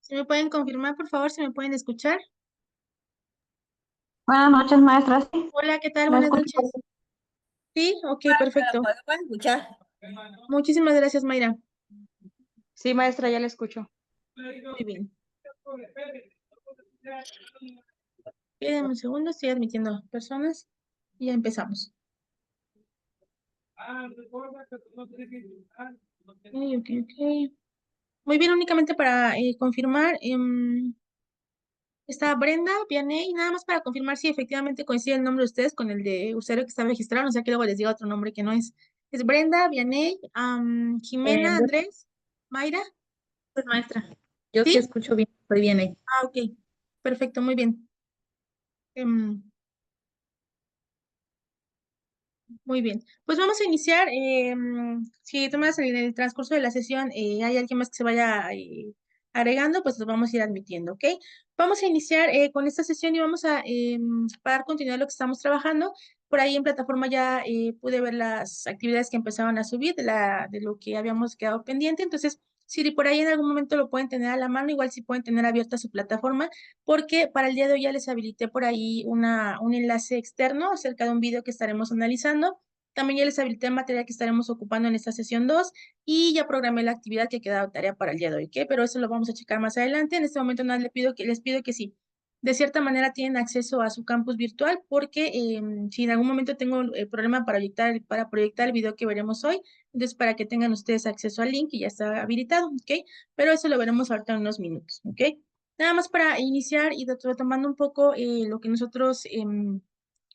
¿Se me pueden confirmar, por favor? ¿Se me pueden escuchar? Buenas noches, maestra. Sí, Hola, ¿qué tal? la Buenas escucho. noches. Sí, ok, perfecto. ¿Me pueden escuchar? Muchísimas gracias, Mayra. Sí, maestra, ya la escucho. Muy bien. Espérenme un segundo, estoy admitiendo personas y ya empezamos. Ok, ok, ok. Muy bien, únicamente para confirmar, está Brenda Vianey, nada más para confirmar si efectivamente coincide el nombre de ustedes con el de usuario que está registrado, no sea que luego les diga otro nombre que no es. Es Brenda Vianey, Jimena, Buenas Andrés, Mayra. noches, maestra. Yo sí ¿Sí? escucho bien, estoy bien ahí. Ah, ok. Perfecto, muy bien. Em, Muy bien, pues vamos a iniciar. Si tomas en el transcurso de la sesión, hay alguien más que se vaya agregando, pues los vamos a ir admitiendo, ¿ok? Vamos a iniciar con esta sesión y vamos a para dar continuidad a lo que estamos trabajando. Por ahí en plataforma ya pude ver las actividades que empezaban a subir de lo que habíamos quedado pendiente. Entonces, si por ahí en algún momento lo pueden tener a la mano, igual si pueden tener abierta su plataforma, porque para el día de hoy ya les habilité por ahí un enlace externo acerca de un video que estaremos analizando. También ya les habilité el material que estaremos ocupando en esta sesión 2 y ya programé la actividad que queda tarea para el día de hoy, ¿ok? Pero eso lo vamos a checar más adelante. En este momento nada les pido que sí, de cierta manera tienen acceso a su campus virtual porque si en algún momento tengo el problema para proyectar el video que veremos hoy, entonces para que tengan ustedes acceso al link y ya está habilitado, ¿ok? Pero eso lo veremos ahorita en unos minutos, ¿ok? Nada más para iniciar y retomando un poco lo que nosotros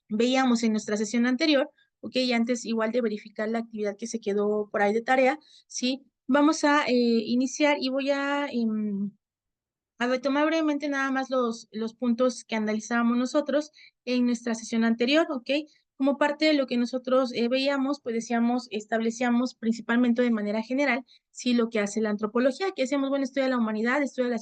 veíamos en nuestra sesión anterior, ¿ok? Y antes igual de verificar la actividad que se quedó por ahí de tarea, ¿sí? Vamos a iniciar y voy a retomar brevemente nada más los puntos que analizábamos nosotros en nuestra sesión anterior, ¿ok? Como parte de lo que nosotros veíamos, pues decíamos, establecíamos principalmente de manera general, sí, lo que hace la antropología, que decíamos, bueno, estudia la humanidad, estudia las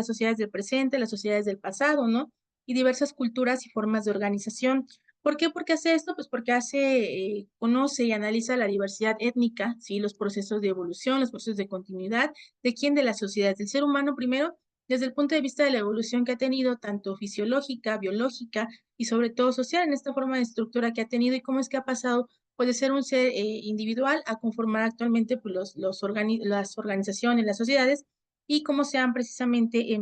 sociedades del presente, las sociedades del pasado, ¿no? Y diversas culturas y formas de organización. ¿Por qué? Porque hace esto, pues porque conoce y analiza la diversidad étnica, ¿sí? Los procesos de evolución, los procesos de continuidad, ¿de quién? De las sociedades, del ser humano primero desde el punto de vista de la evolución que ha tenido, tanto fisiológica, biológica y sobre todo social, en esta forma de estructura que ha tenido y cómo es que ha pasado pues, de ser un ser individual a conformar actualmente pues, las organizaciones, las sociedades y cómo se han precisamente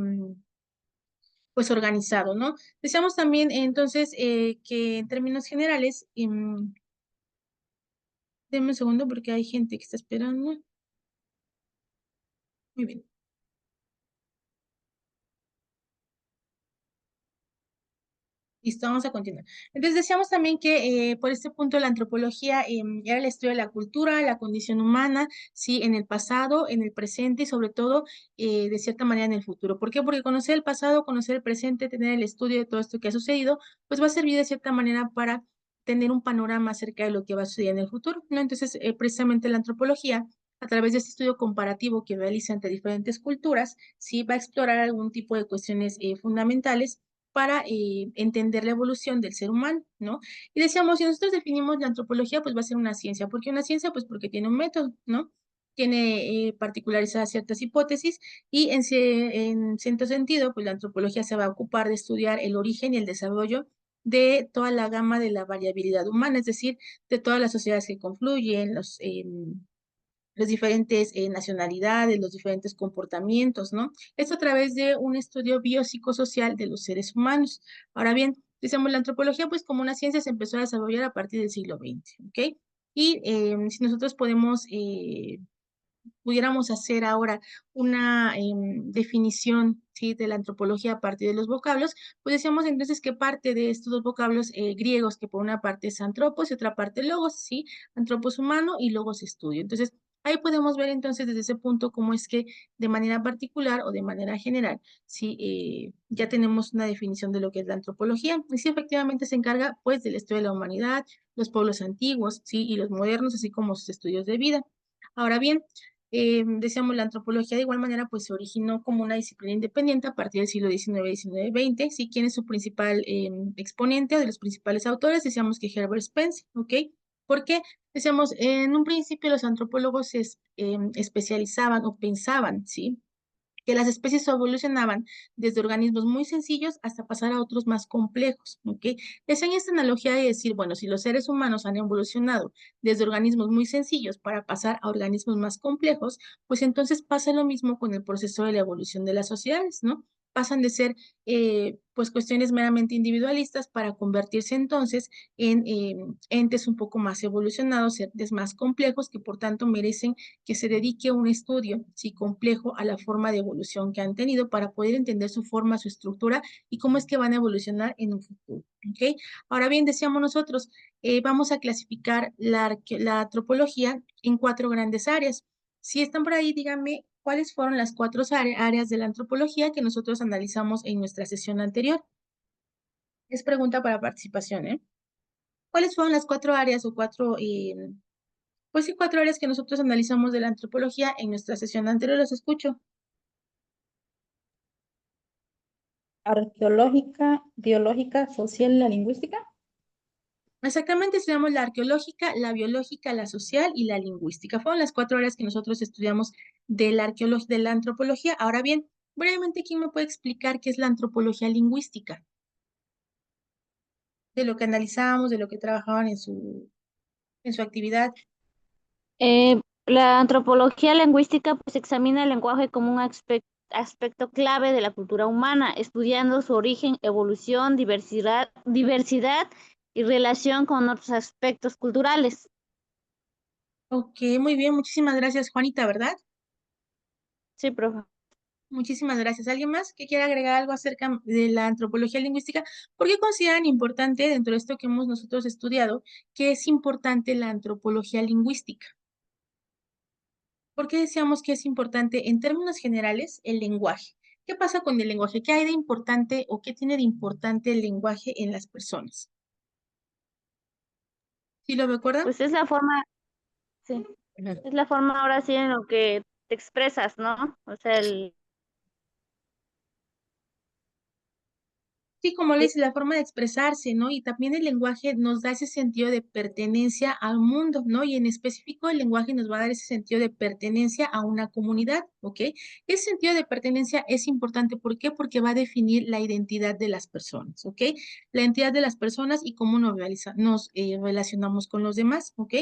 pues organizado, ¿no? Decíamos también entonces que en términos generales, denme un segundo porque hay gente que está esperando. Muy bien. Listo, vamos a continuar. Entonces decíamos también que por este punto la antropología era el estudio de la cultura, la condición humana, sí, en el pasado, en el presente y sobre todo de cierta manera en el futuro. ¿Por qué? Porque conocer el pasado, conocer el presente, tener el estudio de todo esto que ha sucedido, pues va a servir de cierta manera para tener un panorama acerca de lo que va a suceder en el futuro, ¿no? Entonces, precisamente la antropología, a través de este estudio comparativo que realiza entre diferentes culturas, sí, va a explorar algún tipo de cuestiones fundamentales para entender la evolución del ser humano, ¿no? Y decíamos, si nosotros definimos la antropología, pues va a ser una ciencia. ¿Por qué una ciencia? Pues porque tiene un método, ¿no? Tiene particularizadas ciertas hipótesis y en cierto sentido, pues la antropología se va a ocupar de estudiar el origen y el desarrollo de toda la gama de la variabilidad humana, es decir, de todas las sociedades que confluyen, las diferentes nacionalidades, los diferentes comportamientos, ¿no? Esto a través de un estudio biopsicosocial de los seres humanos. Ahora bien, decíamos la antropología, pues como una ciencia se empezó a desarrollar a partir del siglo XX, ¿ok? Y si nosotros pudiéramos hacer ahora una definición, ¿sí? De la antropología a partir de los vocablos, pues decíamos entonces que parte de estos dos vocablos griegos, que por una parte es antropos y otra parte logos, ¿sí? Antropos humano y logos estudio. Entonces, ahí podemos ver entonces desde ese punto cómo es que de manera particular o de manera general, sí, ya tenemos una definición de lo que es la antropología. Y sí, efectivamente se encarga pues del estudio de la humanidad, los pueblos antiguos, sí, y los modernos, así como sus estudios de vida. Ahora bien, decíamos, la antropología de igual manera pues se originó como una disciplina independiente a partir del siglo XIX, XIX, XX, ¿sí? ¿Quién es su principal exponente o de los principales autores? Decíamos que Herbert Spencer, ¿ok? Porque decíamos, en un principio los antropólogos se especializaban o pensaban, ¿sí? que las especies evolucionaban desde organismos muy sencillos hasta pasar a otros más complejos, ¿ok? Les enseña esta analogía de decir, bueno, si los seres humanos han evolucionado desde organismos muy sencillos para pasar a organismos más complejos, pues entonces pasa lo mismo con el proceso de la evolución de las sociedades, ¿no? Pasan de ser, pues, cuestiones meramente individualistas para convertirse entonces en entes un poco más evolucionados, entes más complejos, que por tanto merecen que se dedique un estudio, sí, complejo a la forma de evolución que han tenido para poder entender su forma, su estructura y cómo es que van a evolucionar en un futuro, ¿ok? Ahora bien, decíamos nosotros, vamos a clasificar la antropología en 4 grandes áreas. Si están por ahí, díganme cuáles fueron las 4 áreas de la antropología que nosotros analizamos en nuestra sesión anterior. Es pregunta para participación, ¿eh? ¿Cuáles fueron las 4 áreas o 4, pues sí, 4 áreas que nosotros analizamos de la antropología en nuestra sesión anterior? Los escucho. Arqueológica, biológica, social y la lingüística. Exactamente, estudiamos la arqueológica, la biológica, la social y la lingüística. Fueron las 4 áreas que nosotros estudiamos de de la antropología. Ahora bien, brevemente, ¿quién me puede explicar qué es la antropología lingüística? De lo que analizábamos, de lo que trabajaban en su actividad. La antropología lingüística pues examina el lenguaje como un aspecto clave de la cultura humana, estudiando su origen, evolución, diversidad y relación con otros aspectos culturales. Ok, muy bien, muchísimas gracias, Juanita, ¿verdad? Sí, profe. Muchísimas gracias. ¿Alguien más que quiera agregar algo acerca de la antropología lingüística? ¿Por qué consideran importante, dentro de esto que hemos nosotros estudiado, que es importante la antropología lingüística? ¿Por qué decíamos que es importante, en términos generales, el lenguaje? ¿Qué pasa con el lenguaje? ¿Qué hay de importante o qué tiene de importante el lenguaje en las personas? ¿Sí lo recuerdan? Pues es la forma, sí, Ujú. es la forma ahora sí en lo que te expresas, ¿no? O sea, Sí, como le dice, la forma de expresarse, ¿no? Y también el lenguaje nos da ese sentido de pertenencia al mundo, ¿no? Y en específico el lenguaje nos va a dar ese sentido de pertenencia a una comunidad, ¿ok? Ese sentido de pertenencia es importante, ¿por qué? Porque va a definir la identidad de las personas, ¿ok? La identidad de las personas y cómo nos relacionamos con los demás, ¿ok?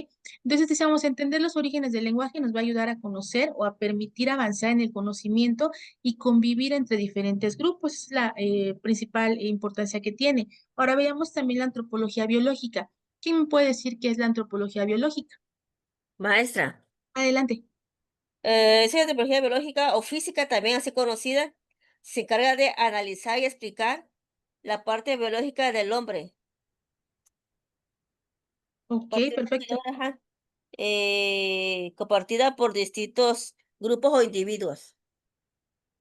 Entonces, decíamos, entender los orígenes del lenguaje nos va a ayudar a conocer o a permitir avanzar en el conocimiento y convivir entre diferentes grupos. Es la principal importancia que tiene. Ahora veamos también la antropología biológica. ¿Quién me puede decir qué es la antropología biológica? Maestra, Adelante. esa antropología biológica o física, también así conocida, se encarga de analizar y explicar la parte biológica del hombre, Ok, parte perfecto. ajá, compartida por distintos grupos o individuos.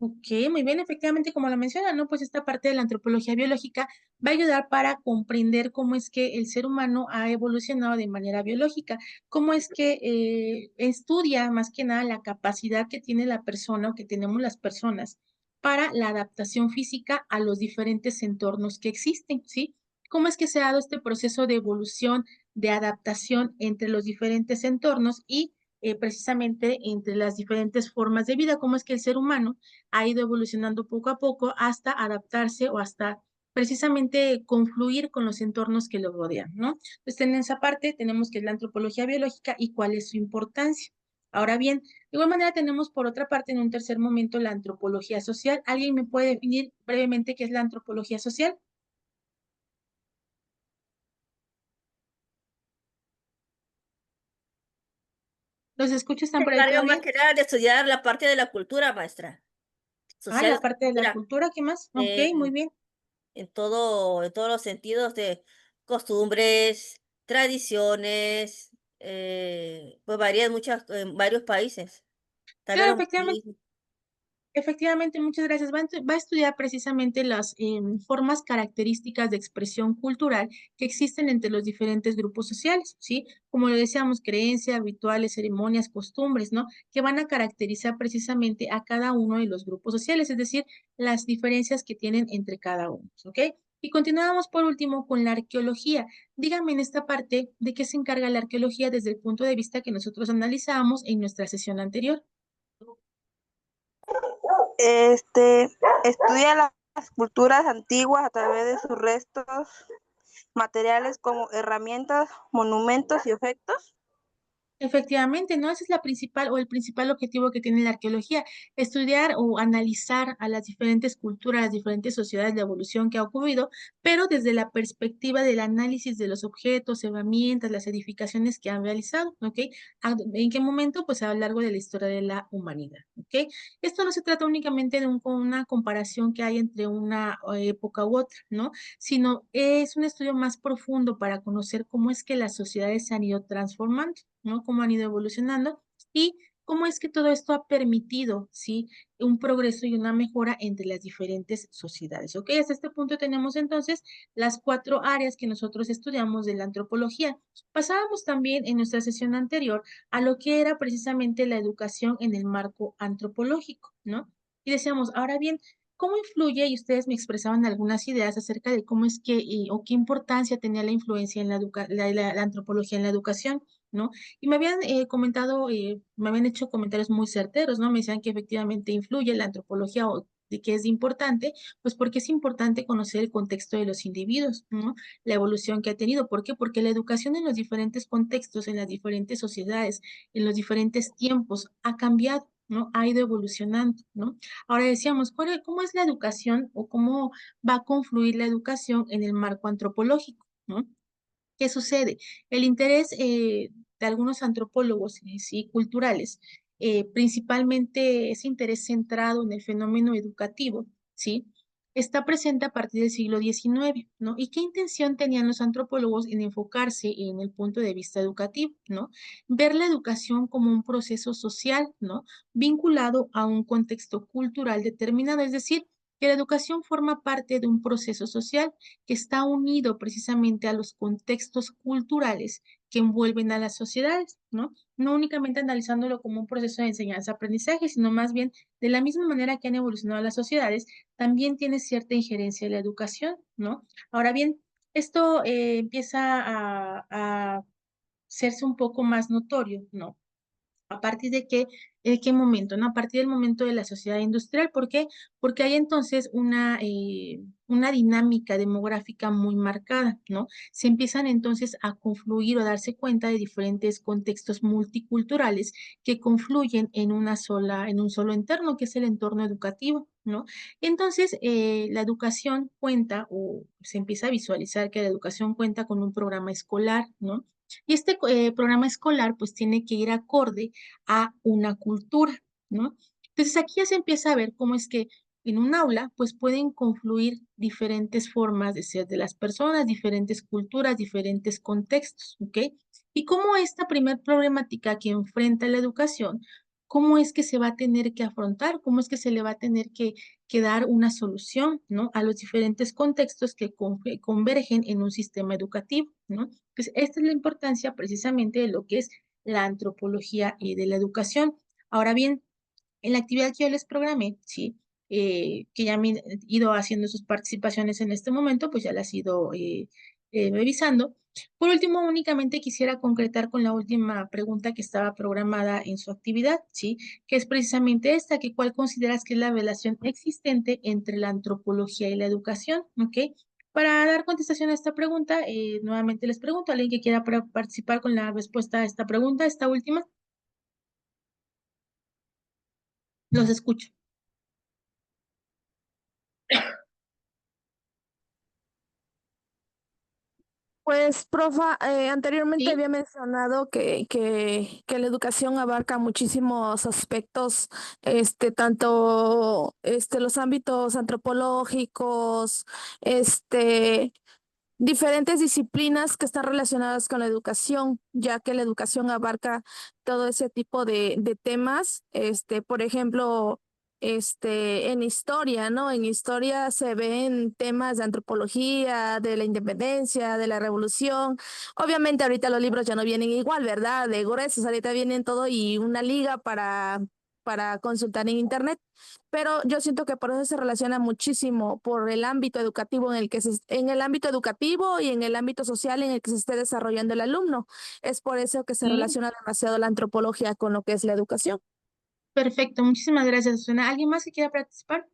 Ok, muy bien, efectivamente, como lo menciona, ¿no? Pues esta parte de la antropología biológica va a ayudar para comprender cómo es que el ser humano ha evolucionado de manera biológica, cómo es que estudia más que nada la capacidad que tiene la persona o que tenemos las personas para la adaptación física a los diferentes entornos que existen, ¿sí? ¿Cómo es que se ha dado este proceso de evolución, de adaptación entre los diferentes entornos y precisamente entre las diferentes formas de vida? ¿Cómo es que el ser humano ha ido evolucionando poco a poco hasta adaptarse o hasta precisamente confluir con los entornos que lo rodean, ¿no? Entonces, en esa parte tenemos que es la antropología biológica y cuál es su importancia. Ahora bien, de igual manera tenemos por otra parte en un tercer momento la antropología social. ¿Alguien me puede definir brevemente qué es la antropología social? ¿Los escucho? ¿Están Se por ahí encarga más todavía? que nada de estudiar la parte de la cultura, maestra, Ah, social, la parte de la cultura, cultura, ¿qué más? Ok, muy en, bien. en todos los sentidos de costumbres, tradiciones, pues varía en varios países. También Claro, los efectivamente. modismos. Efectivamente, muchas gracias. Va a estudiar precisamente las formas características de expresión cultural que existen entre los diferentes grupos sociales, ¿sí? Como lo decíamos, creencias, rituales, ceremonias, costumbres, ¿no? Que van a caracterizar precisamente a cada uno de los grupos sociales, es decir, las diferencias que tienen entre cada uno, ¿ok? Y continuamos por último con la arqueología. Dígame en esta parte de qué se encarga la arqueología desde el punto de vista que nosotros analizábamos en nuestra sesión anterior. Estudia las culturas antiguas a través de sus restos materiales como herramientas, monumentos y objetos. Efectivamente, ¿no? Ese es la principal o el principal objetivo que tiene la arqueología, estudiar o analizar a las diferentes culturas, las diferentes sociedades de evolución que ha ocurrido, pero desde la perspectiva del análisis de los objetos, herramientas, las edificaciones que han realizado, ¿ok? ¿En qué momento? Pues a lo largo de la historia de la humanidad, ¿ok? Esto no se trata únicamente de una comparación que hay entre una época u otra, ¿no? Sino es un estudio más profundo para conocer cómo es que las sociedades se han ido transformando, ¿no? Cómo han ido evolucionando y cómo es que todo esto ha permitido, ¿sí? Un progreso y una mejora entre las diferentes sociedades, ¿ok? Hasta este punto tenemos entonces las 4 áreas que nosotros estudiamos de la antropología. Pasábamos también en nuestra sesión anterior a lo que era precisamente la educación en el marco antropológico, ¿no? Y decíamos, ahora bien, ¿cómo influye? Y ustedes me expresaban algunas ideas acerca de cómo es que, o qué importancia tenía la influencia en la antropología en la educación, ¿no? Y me habían comentado, me habían hecho comentarios muy certeros, ¿no? Me decían que efectivamente influye la antropología o de que es importante, pues porque es importante conocer el contexto de los individuos, ¿no? La evolución que ha tenido. ¿Por qué? Porque la educación en los diferentes contextos, en las diferentes sociedades, en los diferentes tiempos ha cambiado, ¿no? Ha ido evolucionando, ¿no? Ahora decíamos, ¿cómo es la educación o cómo va a confluir la educación en el marco antropológico, ¿no? ¿Qué sucede? El interés de algunos antropólogos sí, culturales, principalmente ese interés centrado en el fenómeno educativo, ¿sí? Está presente a partir del siglo XIX, ¿no? ¿Y qué intención tenían los antropólogos en enfocarse en el punto de vista educativo, ¿no? Ver la educación como un proceso social, ¿no? Vinculado a un contexto cultural determinado, es decir, que la educación forma parte de un proceso social que está unido precisamente a los contextos culturales que envuelven a las sociedades, ¿no? No únicamente analizándolo como un proceso de enseñanza-aprendizaje, sino más bien de la misma manera que han evolucionado las sociedades, también tiene cierta injerencia en la educación, ¿no? Ahora bien, esto empieza a hacerse un poco más notorio, ¿no? ¿A partir de qué momento? ¿No? A partir del momento de la sociedad industrial. ¿Por qué? Porque hay entonces una dinámica demográfica muy marcada, ¿no? Se empiezan entonces a confluir o a darse cuenta de diferentes contextos multiculturales que confluyen en un solo entorno, que es el entorno educativo, ¿no? Entonces, la educación cuenta, o se empieza a visualizar que la educación cuenta con un programa escolar, ¿no? Y este programa escolar pues tiene que ir acorde a una cultura, ¿no? Entonces aquí ya se empieza a ver cómo es que en un aula pues pueden confluir diferentes formas de ser de las personas, diferentes culturas, diferentes contextos, ¿ok? Y cómo esta primer problemática que enfrenta la educación, cómo es que se va a tener que afrontar, cómo es que se le va a tener que dar una solución, ¿no? A los diferentes contextos que convergen en un sistema educativo, ¿no? Pues esta es la importancia precisamente de lo que es la antropología y de la educación. Ahora bien, en la actividad que yo les programé, ¿sí? Que ya me he ido haciendo sus participaciones en este momento, pues ya las he ido revisando. Por último, únicamente quisiera concretar con la última pregunta que estaba programada en su actividad, ¿sí? Que es precisamente esta, que cuál consideras que es la relación existente entre la antropología y la educación, ¿ok? Para dar contestación a esta pregunta, nuevamente les pregunto, ¿alguien que quiera participar con la respuesta a esta pregunta, esta última? Los escucho. Pues, profa, anteriormente ¿Sí? había mencionado que la educación abarca muchísimos aspectos, tanto los ámbitos antropológicos, diferentes disciplinas que están relacionadas con la educación, ya que la educación abarca todo ese tipo de temas. Por ejemplo, en historia, ¿no? En historia se ven temas de antropología, de la independencia, de la revolución. Obviamente ahorita los libros ya no vienen igual, ¿verdad? De gruesos, ahorita vienen todo y una liga para consultar en internet, pero yo siento que por eso se relaciona muchísimo por el ámbito educativo en el ámbito educativo y en el ámbito social en el que se esté desarrollando el alumno. Es por eso que se Sí. relaciona demasiado la antropología con lo que es la educación. Perfecto, muchísimas gracias, Susana. ¿Alguien más que quiera participar?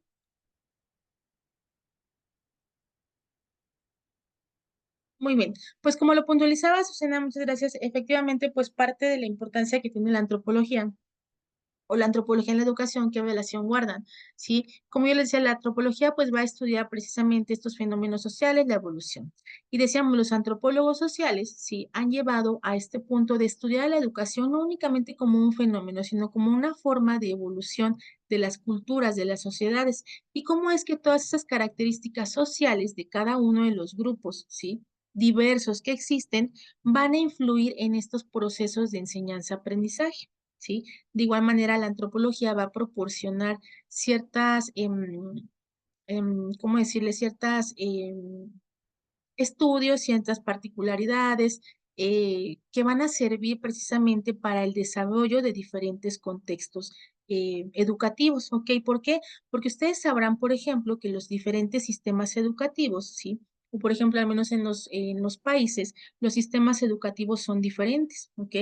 Muy bien, pues como lo puntualizaba Susana, muchas gracias. Efectivamente, pues parte de la importancia que tiene la antropología o la antropología en la educación, ¿qué relación guardan? ¿Sí? Como yo les decía, la antropología pues va a estudiar precisamente estos fenómenos sociales, la evolución. Y decíamos, los antropólogos sociales, sí, han llevado a este punto de estudiar la educación no únicamente como un fenómeno, sino como una forma de evolución de las culturas, de las sociedades, y cómo es que todas esas características sociales de cada uno de los grupos, ¿sí? Diversos que existen, van a influir en estos procesos de enseñanza-aprendizaje, ¿sí? De igual manera, la antropología va a proporcionar ciertas, ¿cómo decirle? Ciertas estudios, ciertas particularidades que van a servir precisamente para el desarrollo de diferentes contextos educativos, ¿ok? ¿Por qué? Porque ustedes sabrán, por ejemplo, que los diferentes sistemas educativos, ¿sí? O por ejemplo, al menos en los países, los sistemas educativos son diferentes, ¿ok?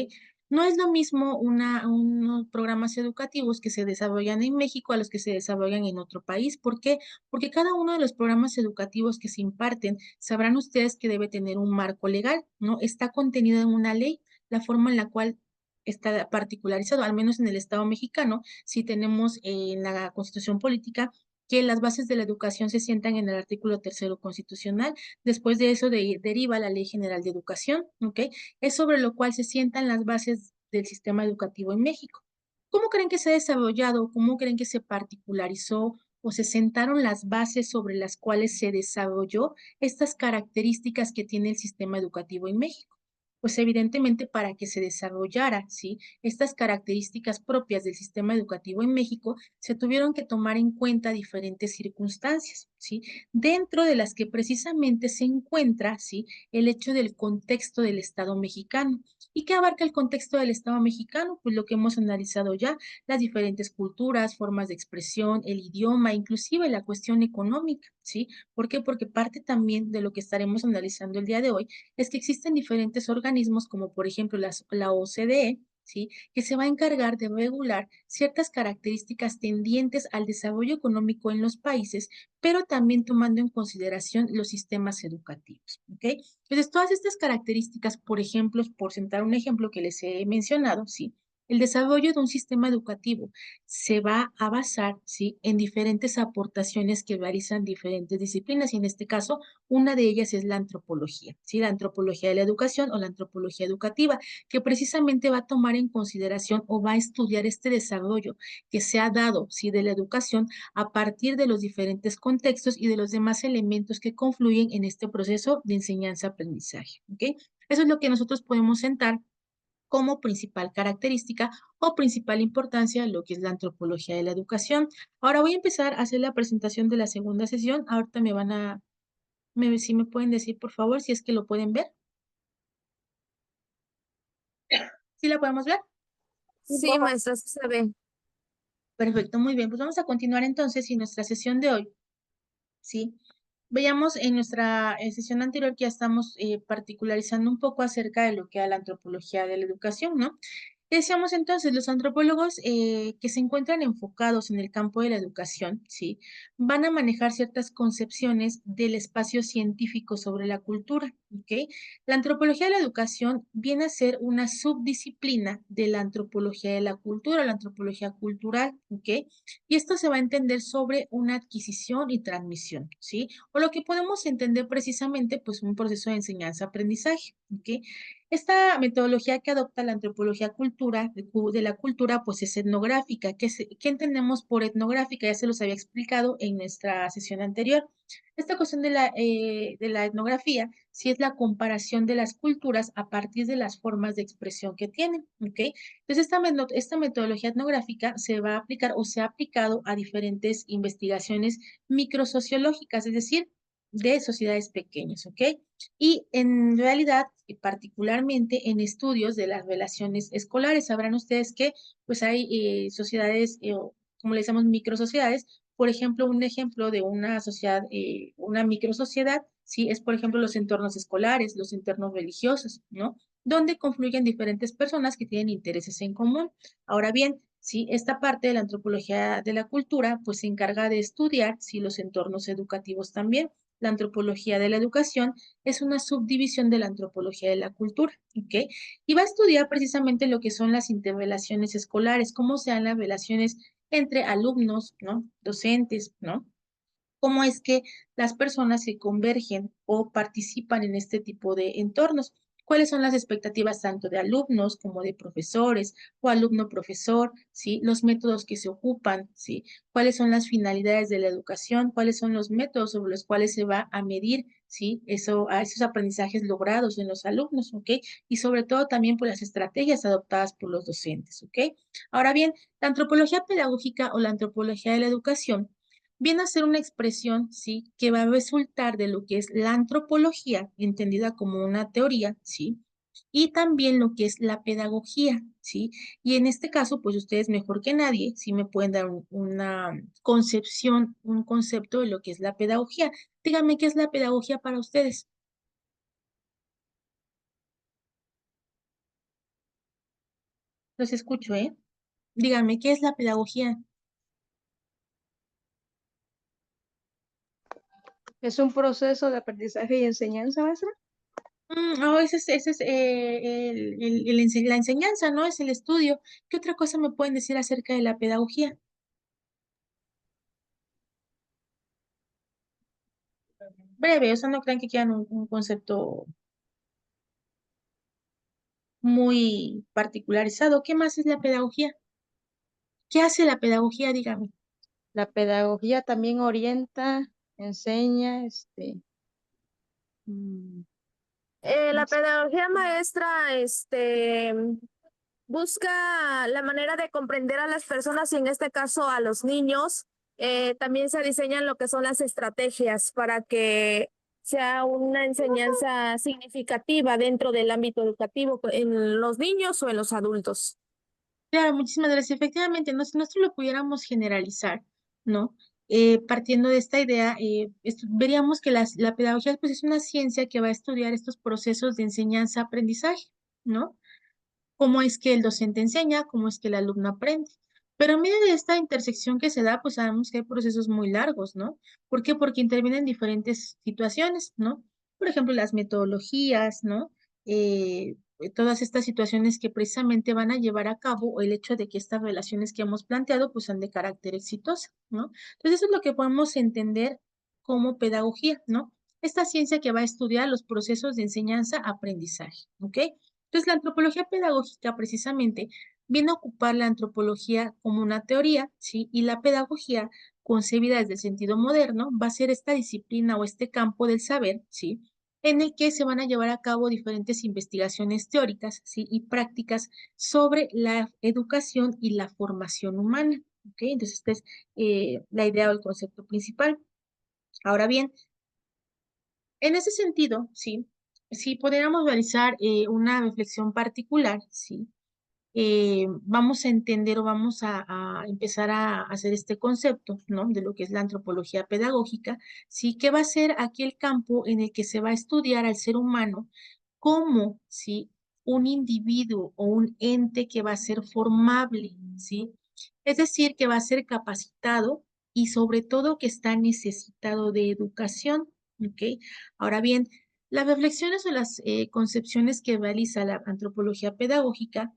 No es lo mismo unos programas educativos que se desarrollan en México a los que se desarrollan en otro país. ¿Por qué? Porque cada uno de los programas educativos que se imparten, sabrán ustedes que debe tener un marco legal, ¿no? Está contenido en una ley, la forma en la cual está particularizado, al menos en el Estado mexicano, si tenemos en la Constitución Política que las bases de la educación se sientan en el artículo 3º constitucional, después de eso deriva la Ley General de Educación, ¿ok? Es sobre lo cual se sientan las bases del sistema educativo en México. ¿Cómo creen que se ha desarrollado? ¿Cómo creen que se particularizó o se sentaron las bases sobre las cuales se desarrolló estas características que tiene el sistema educativo en México? Pues evidentemente para que se desarrollara, ¿sí? Estas características propias del sistema educativo en México, se tuvieron que tomar en cuenta diferentes circunstancias, ¿sí? Dentro de las que precisamente se encuentra, ¿sí? El hecho del contexto del Estado mexicano. ¿Y qué abarca el contexto del Estado mexicano? Pues lo que hemos analizado ya, las diferentes culturas, formas de expresión, el idioma, inclusive la cuestión económica, ¿sí? ¿Por qué? Porque parte también de lo que estaremos analizando el día de hoy es que existen diferentes organismos, como por ejemplo la OCDE, ¿sí? Que se va a encargar de regular ciertas características tendientes al desarrollo económico en los países, pero también tomando en consideración los sistemas educativos, ¿ok? Entonces, todas estas características, por ejemplo, por sentar un ejemplo que les he mencionado, ¿sí? El desarrollo de un sistema educativo se va a basar, ¿sí? En diferentes aportaciones que realizan diferentes disciplinas, y en este caso, una de ellas es la antropología, ¿sí? La antropología de la educación o la antropología educativa, que precisamente va a tomar en consideración o va a estudiar este desarrollo que se ha dado, ¿sí? De la educación a partir de los diferentes contextos y de los demás elementos que confluyen en este proceso de enseñanza-aprendizaje, ¿ok? Eso es lo que nosotros podemos sentar como principal característica o principal importancia de lo que es la antropología de la educación. Ahora voy a empezar a hacer la presentación de la segunda sesión. Ahorita si me pueden decir, por favor, si es que lo pueden ver. ¿Sí la podemos ver? Sí, maestra, sí se ve. Perfecto, muy bien. Pues vamos a continuar entonces en nuestra sesión de hoy, ¿sí? Veíamos en nuestra sesión anterior que ya estamos particularizando un poco acerca de lo que es la antropología de la educación, ¿no? Decíamos entonces, los antropólogos que se encuentran enfocados en el campo de la educación, ¿sí? Van a manejar ciertas concepciones del espacio científico sobre la cultura, ¿ok? La antropología de la educación viene a ser una subdisciplina de la antropología de la cultura, la antropología cultural, ¿ok? Y esto se va a entender sobre una adquisición y transmisión, ¿sí? O lo que podemos entender precisamente, pues un proceso de enseñanza-aprendizaje, ¿ok? Esta metodología que adopta la antropología de la cultura, pues es etnográfica. ¿Qué entendemos por etnográfica? Ya se los había explicado en nuestra sesión anterior. Esta cuestión de la etnografía, sí es la comparación de las culturas a partir de las formas de expresión que tienen, ¿ok? Entonces, esta metodología etnográfica se va a aplicar o se ha aplicado a diferentes investigaciones microsociológicas, es decir, de sociedades pequeñas, ¿ok? Y en realidad, particularmente en estudios de las relaciones escolares, sabrán ustedes que pues hay sociedades, como le decimos, microsociedades. Por ejemplo, un ejemplo de una sociedad, una microsociedad, sí, es por ejemplo los entornos escolares, los entornos religiosos, ¿no? Donde confluyen diferentes personas que tienen intereses en común. Ahora bien, ¿sí? Esta parte de la antropología de la cultura, pues se encarga de estudiar, ¿sí? Los entornos educativos también. La antropología de la educación es una subdivisión de la antropología de la cultura, ¿ok? Y va a estudiar precisamente lo que son las interrelaciones escolares, cómo se dan las relaciones entre alumnos, ¿no? Docentes, ¿no? Cómo es que las personas se convergen o participan en este tipo de entornos. ¿Cuáles son las expectativas tanto de alumnos como de profesores o alumno-profesor? ¿Sí? Los métodos que se ocupan, ¿sí? ¿Cuáles son las finalidades de la educación? ¿Cuáles son los métodos sobre los cuales se va a medir, ¿sí? A esos aprendizajes logrados en los alumnos, ¿ok? Y sobre todo también por las estrategias adoptadas por los docentes, ¿ok? Ahora bien, la antropología pedagógica o la antropología de la educación viene a ser una expresión, ¿sí? Que va a resultar de lo que es la antropología, entendida como una teoría, ¿sí? Y también lo que es la pedagogía, ¿sí? Y en este caso, pues ustedes mejor que nadie, sí me pueden dar una concepción, un concepto de lo que es la pedagogía. Díganme qué es la pedagogía para ustedes. Los escucho, ¿eh? Díganme qué es la pedagogía. ¿Es un proceso de aprendizaje y enseñanza, maestra? No, ese es la enseñanza, ¿no? Es el estudio. ¿Qué otra cosa me pueden decir acerca de la pedagogía? Breve, o sea, no crean que quieran un concepto muy particularizado. ¿Qué más es la pedagogía? ¿Qué hace la pedagogía? Dígame. La pedagogía también orienta, enseña, mm, La pedagogía maestra, busca la manera de comprender a las personas y en este caso a los niños. También se diseñan lo que son las estrategias para que sea una enseñanza significativa dentro del ámbito educativo en los niños o en los adultos. Claro, muchísimas gracias. Efectivamente, ¿no? Si nosotros lo pudiéramos generalizar, ¿no? Partiendo de esta idea, veríamos que la pedagogía pues, es una ciencia que va a estudiar estos procesos de enseñanza-aprendizaje, ¿no? Cómo es que el docente enseña, cómo es que el alumno aprende. Pero en medio de esta intersección que se da, pues sabemos que hay procesos muy largos, ¿no? ¿Por qué? Porque intervienen diferentes situaciones, ¿no? Por ejemplo, las metodologías, ¿no? Todas estas situaciones que precisamente van a llevar a cabo el hecho de que estas relaciones que hemos planteado, pues sean de carácter exitoso, ¿no? Entonces, eso es lo que podemos entender como pedagogía, ¿no? Esta ciencia que va a estudiar los procesos de enseñanza-aprendizaje, ¿ok? Entonces, la antropología pedagógica precisamente viene a ocupar la antropología como una teoría, ¿sí? Y la pedagogía, concebida desde el sentido moderno, va a ser esta disciplina o este campo del saber, ¿sí? En el que se van a llevar a cabo diferentes investigaciones teóricas, ¿sí? Y prácticas sobre la educación y la formación humana, ¿ok? Entonces, esta es la idea o el concepto principal. Ahora bien, en ese sentido, sí, si pudiéramos realizar una reflexión particular, sí, vamos a entender o vamos a empezar a hacer este concepto, ¿no? De lo que es la antropología pedagógica, sí, que va a ser aquel campo en el que se va a estudiar al ser humano como, sí, un individuo o un ente que va a ser formable, sí, es decir, que va a ser capacitado y sobre todo que está necesitado de educación, ¿ok? Ahora bien, las reflexiones o las concepciones que realiza la antropología pedagógica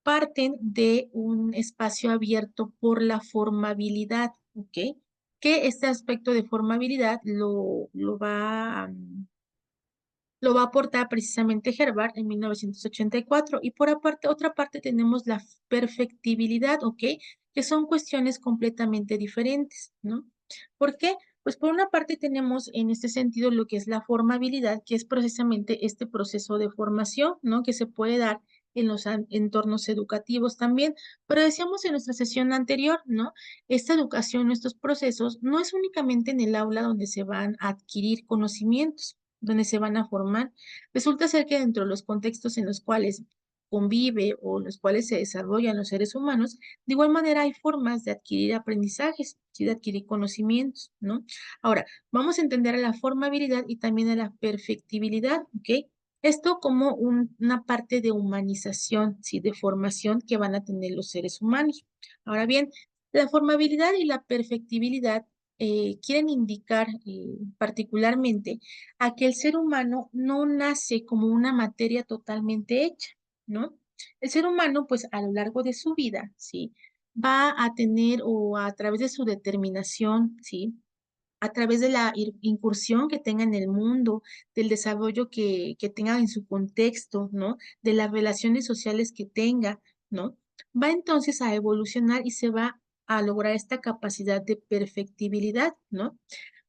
parten de un espacio abierto por la formabilidad, ¿ok? Que este aspecto de formabilidad lo va a aportar precisamente Herbart en 1984. Y por aparte, otra parte tenemos la perfectibilidad, ¿ok? Que son cuestiones completamente diferentes, ¿no? ¿Por qué? Pues por una parte tenemos en este sentido lo que es la formabilidad, que es precisamente este proceso de formación, ¿no? Que se puede dar en los entornos educativos también. Pero decíamos en nuestra sesión anterior, ¿no? Esta educación, estos procesos, no es únicamente en el aula donde se van a adquirir conocimientos, donde se van a formar. Resulta ser que dentro de los contextos en los cuales convive o en los cuales se desarrollan los seres humanos, de igual manera hay formas de adquirir aprendizajes, ¿sí? De adquirir conocimientos, ¿no? Ahora, vamos a entender a la formabilidad y también a la perfectibilidad, ¿ok? Esto como una parte de humanización, ¿sí? De formación que van a tener los seres humanos. Ahora bien, la formabilidad y la perfectibilidad quieren indicar particularmente a que el ser humano no nace como una materia totalmente hecha, ¿no? El ser humano, pues a lo largo de su vida, ¿sí? Va a tener o a través de su determinación, ¿sí? A través de la incursión que tenga en el mundo, del desarrollo que tenga en su contexto, ¿no? De las relaciones sociales que tenga, ¿no? Va entonces a evolucionar y se va a lograr esta capacidad de perfectibilidad, ¿no?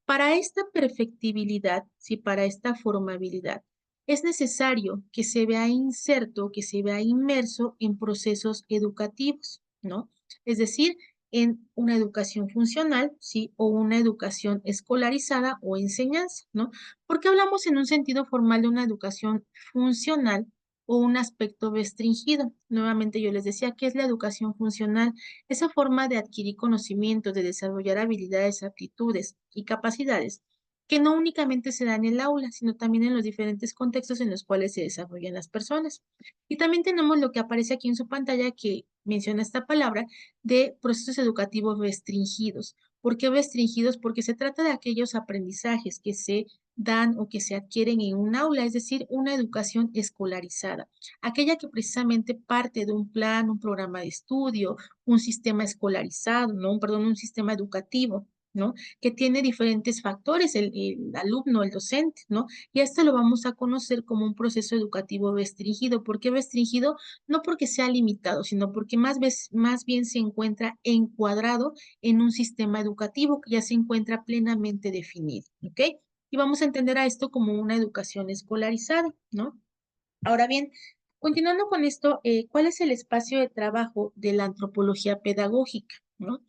Para esta perfectibilidad, sí, para esta formabilidad, es necesario que se vea inserto, que se vea inmerso en procesos educativos, ¿no? Es decir, en una educación funcional, ¿sí? O una educación escolarizada o enseñanza, ¿no? ¿Por qué hablamos en un sentido formal de una educación funcional o un aspecto restringido? Nuevamente yo les decía, ¿qué es la educación funcional? Esa forma de adquirir conocimientos, de desarrollar habilidades, aptitudes y capacidades que no únicamente se dan en el aula, sino también en los diferentes contextos en los cuales se desarrollan las personas. Y también tenemos lo que aparece aquí en su pantalla que menciona esta palabra de procesos educativos restringidos. ¿Por qué restringidos? Porque se trata de aquellos aprendizajes que se dan o que se adquieren en un aula, es decir, una educación escolarizada, aquella que precisamente parte de un plan, un programa de estudio, un sistema escolarizado, ¿no? Perdón, un sistema educativo, ¿no? Que tiene diferentes factores, el alumno, el docente, ¿no? Y esto lo vamos a conocer como un proceso educativo restringido. ¿Por qué restringido? No porque sea limitado, sino porque más bien se encuentra encuadrado en un sistema educativo que ya se encuentra plenamente definido, ¿ok? Y vamos a entender a esto como una educación escolarizada, ¿no? Ahora bien, continuando con esto, ¿cuál es el espacio de trabajo de la antropología pedagógica, ¿no?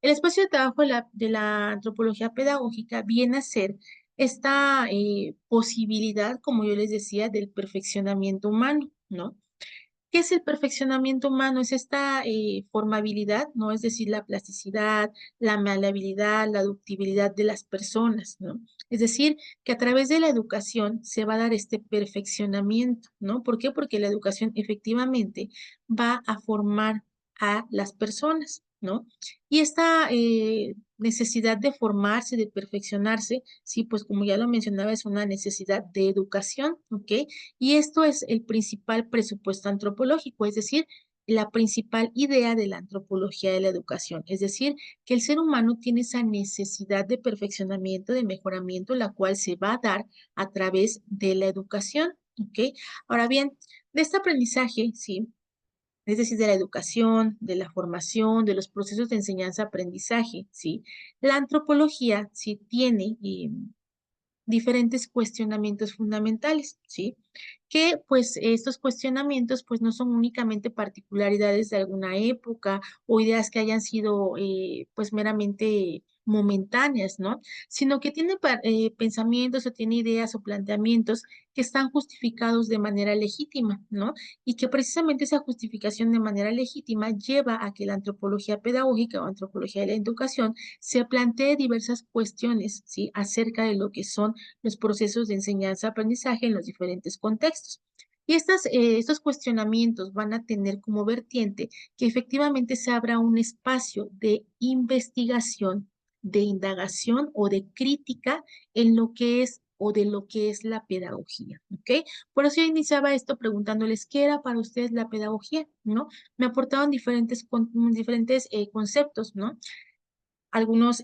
El espacio de trabajo de la antropología pedagógica viene a ser esta posibilidad, como yo les decía, del perfeccionamiento humano, ¿no? ¿Qué es el perfeccionamiento humano? Es esta formabilidad, ¿no? Es decir, la plasticidad, la maleabilidad, la ductibilidad de las personas, ¿no? Es decir, que a través de la educación se va a dar este perfeccionamiento, ¿no? ¿Por qué? Porque la educación efectivamente va a formar a las personas, ¿no? Y esta necesidad de formarse, de perfeccionarse, sí, pues como ya lo mencionaba, es una necesidad de educación, ¿ok? Y esto es el principal presupuesto antropológico, es decir, la principal idea de la antropología de la educación, es decir, que el ser humano tiene esa necesidad de perfeccionamiento, de mejoramiento, la cual se va a dar a través de la educación, ¿ok? Ahora bien, de este aprendizaje, sí, es decir, de la educación, de la formación, de los procesos de enseñanza-aprendizaje, ¿sí? La antropología, sí, tiene diferentes cuestionamientos fundamentales, ¿sí? Que pues estos cuestionamientos pues no son únicamente particularidades de alguna época o ideas que hayan sido pues meramente momentáneas, ¿no? Sino que tiene pensamientos o tiene ideas o planteamientos que están justificados de manera legítima, ¿no? Y que precisamente esa justificación de manera legítima lleva a que la antropología pedagógica o antropología de la educación se plantee diversas cuestiones, ¿sí? Acerca de lo que son los procesos de enseñanza-aprendizaje en los diferentes contextos. Y estos cuestionamientos van a tener como vertiente que efectivamente se abra un espacio de investigación, de indagación o de crítica en lo que es o de lo que es la pedagogía, ¿ok? Por eso yo iniciaba esto preguntándoles qué era para ustedes la pedagogía, ¿no? Me aportaban diferentes conceptos, ¿no? Algunos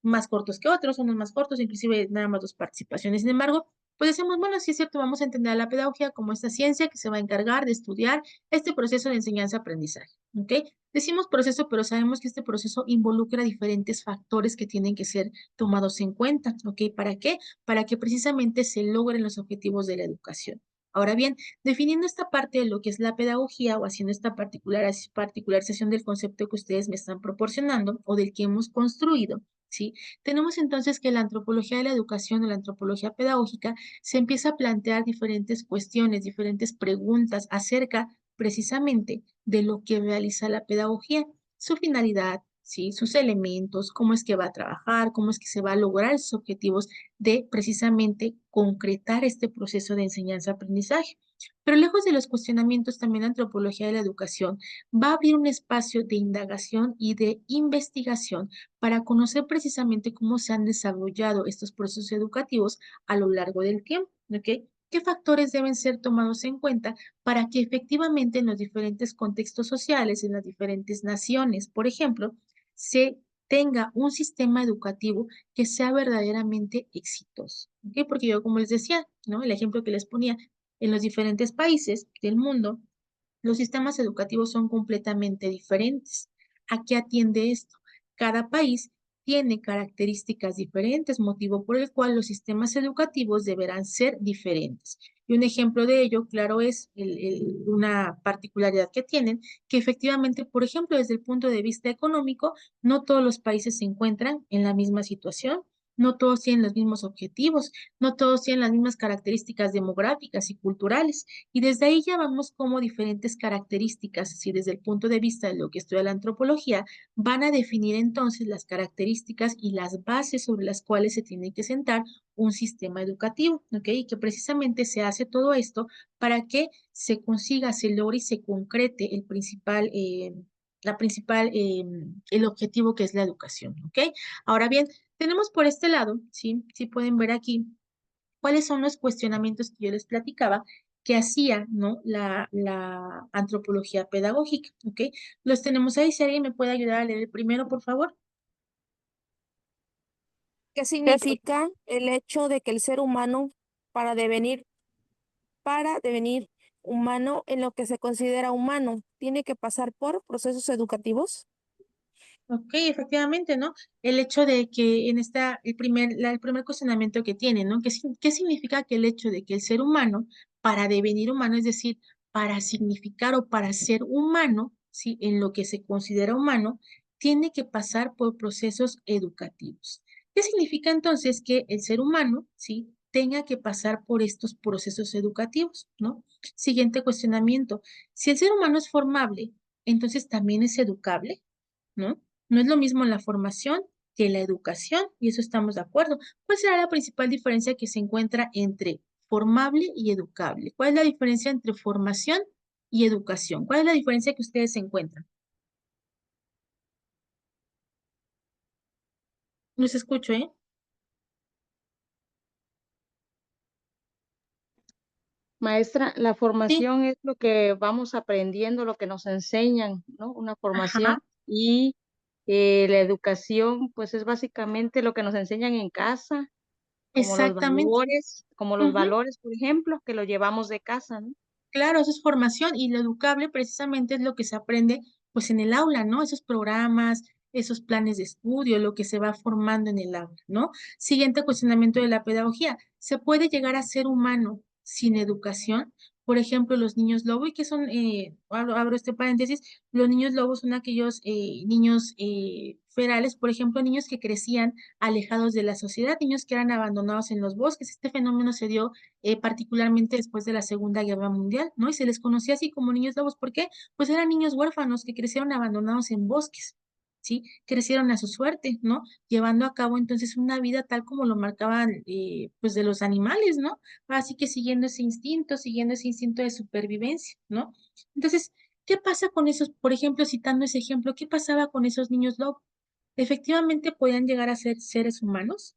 más cortos que otros, unos más cortos, inclusive nada más 2 participaciones. Sin embargo, pues decimos, bueno, sí es cierto, vamos a entender a la pedagogía como esta ciencia que se va a encargar de estudiar este proceso de enseñanza-aprendizaje, ¿ok? Decimos proceso, pero sabemos que este proceso involucra diferentes factores que tienen que ser tomados en cuenta, ¿ok? ¿Para qué? Para que precisamente se logren los objetivos de la educación. Ahora bien, definiendo esta parte de lo que es la pedagogía o haciendo esta particularización del concepto que ustedes me están proporcionando o del que hemos construido, ¿sí? Tenemos entonces que la antropología de la educación o la antropología pedagógica se empieza a plantear diferentes cuestiones, diferentes preguntas acerca precisamente de lo que realiza la pedagogía, su finalidad, ¿sí? Sus elementos, cómo es que va a trabajar, cómo es que se va a lograr esos objetivos de precisamente concretar este proceso de enseñanza-aprendizaje. Pero lejos de los cuestionamientos, también la antropología de la educación va a abrir un espacio de indagación y de investigación para conocer precisamente cómo se han desarrollado estos procesos educativos a lo largo del tiempo, ¿ok? ¿Qué factores deben ser tomados en cuenta para que efectivamente en los diferentes contextos sociales, en las diferentes naciones, por ejemplo, se tenga un sistema educativo que sea verdaderamente exitoso? ¿Ok? Porque yo, como les decía, ¿no? El ejemplo que les ponía, en los diferentes países del mundo, los sistemas educativos son completamente diferentes. ¿A qué atiende esto? Cada país tiene características diferentes, motivo por el cual los sistemas educativos deberán ser diferentes. Y un ejemplo de ello, claro, es una particularidad que tienen, que efectivamente, por ejemplo, desde el punto de vista económico, no todos los países se encuentran en la misma situación, no todos tienen los mismos objetivos, no todos tienen las mismas características demográficas y culturales. Y desde ahí ya vamos como diferentes características, si desde el punto de vista de lo que estudia la antropología, van a definir entonces las características y las bases sobre las cuales se tiene que sentar un sistema educativo, ¿ok? Y que precisamente se hace todo esto para que se consiga, se logre y se concrete el objetivo que es la educación, ¿ok? Ahora bien, tenemos por este lado, ¿sí? Si pueden ver aquí, cuáles son los cuestionamientos que yo les platicaba que hacía, ¿no? La antropología pedagógica, ¿ok? Los tenemos ahí. Si alguien me puede ayudar a leer el primero, por favor. ¿Qué significa el hecho de que el ser humano, para devenir humano en lo que se considera humano, tiene que pasar por procesos educativos? Ok, efectivamente, ¿no? El hecho de que en el primer cuestionamiento que tiene, ¿no? ¿Qué significa que el hecho de que el ser humano, para devenir humano, es decir, para significar o para ser humano, ¿sí? En lo que se considera humano, tiene que pasar por procesos educativos. ¿Qué significa entonces que el ser humano, ¿sí? Tenga que pasar por estos procesos educativos, ¿no? Siguiente cuestionamiento. Si el ser humano es formable, entonces también es educable, ¿no? No es lo mismo la formación que la educación, y eso estamos de acuerdo. ¿Cuál será la principal diferencia que se encuentra entre formable y educable? ¿Cuál es la diferencia entre formación y educación? ¿Cuál es la diferencia que ustedes encuentran? No se escucho, ¿eh? Maestra, la Sí, formación es lo que vamos aprendiendo, lo que nos enseñan, ¿no? Una formación. ajá, Y la educación, pues es básicamente lo que nos enseñan en casa, exactamente. como los Ujú. valores, por ejemplo, que lo llevamos de casa, ¿no? Claro, eso es formación y lo educable precisamente es lo que se aprende pues en el aula, ¿no? Esos programas, esos planes de estudio, lo que se va formando en el aula, ¿no? Siguiente cuestionamiento de la pedagogía. ¿Se puede llegar a ser humano sin educación? Por ejemplo, los niños lobo, y que son, abro este paréntesis, los niños lobos son aquellos niños ferales, por ejemplo, niños que crecían alejados de la sociedad, niños que eran abandonados en los bosques. Este fenómeno se dio particularmente después de la Segunda Guerra Mundial, ¿no? Y se les conocía así como niños lobos. ¿Por qué? Pues eran niños huérfanos que crecieron abandonados en bosques, ¿sí? Crecieron a su suerte, ¿no? Llevando a cabo entonces una vida tal como lo marcaban, pues de los animales, ¿no? Así que siguiendo ese instinto de supervivencia, ¿no? Entonces, ¿qué pasa con esos, por ejemplo, citando ese ejemplo, qué pasaba con esos niños lobos? Efectivamente podían llegar a ser seres humanos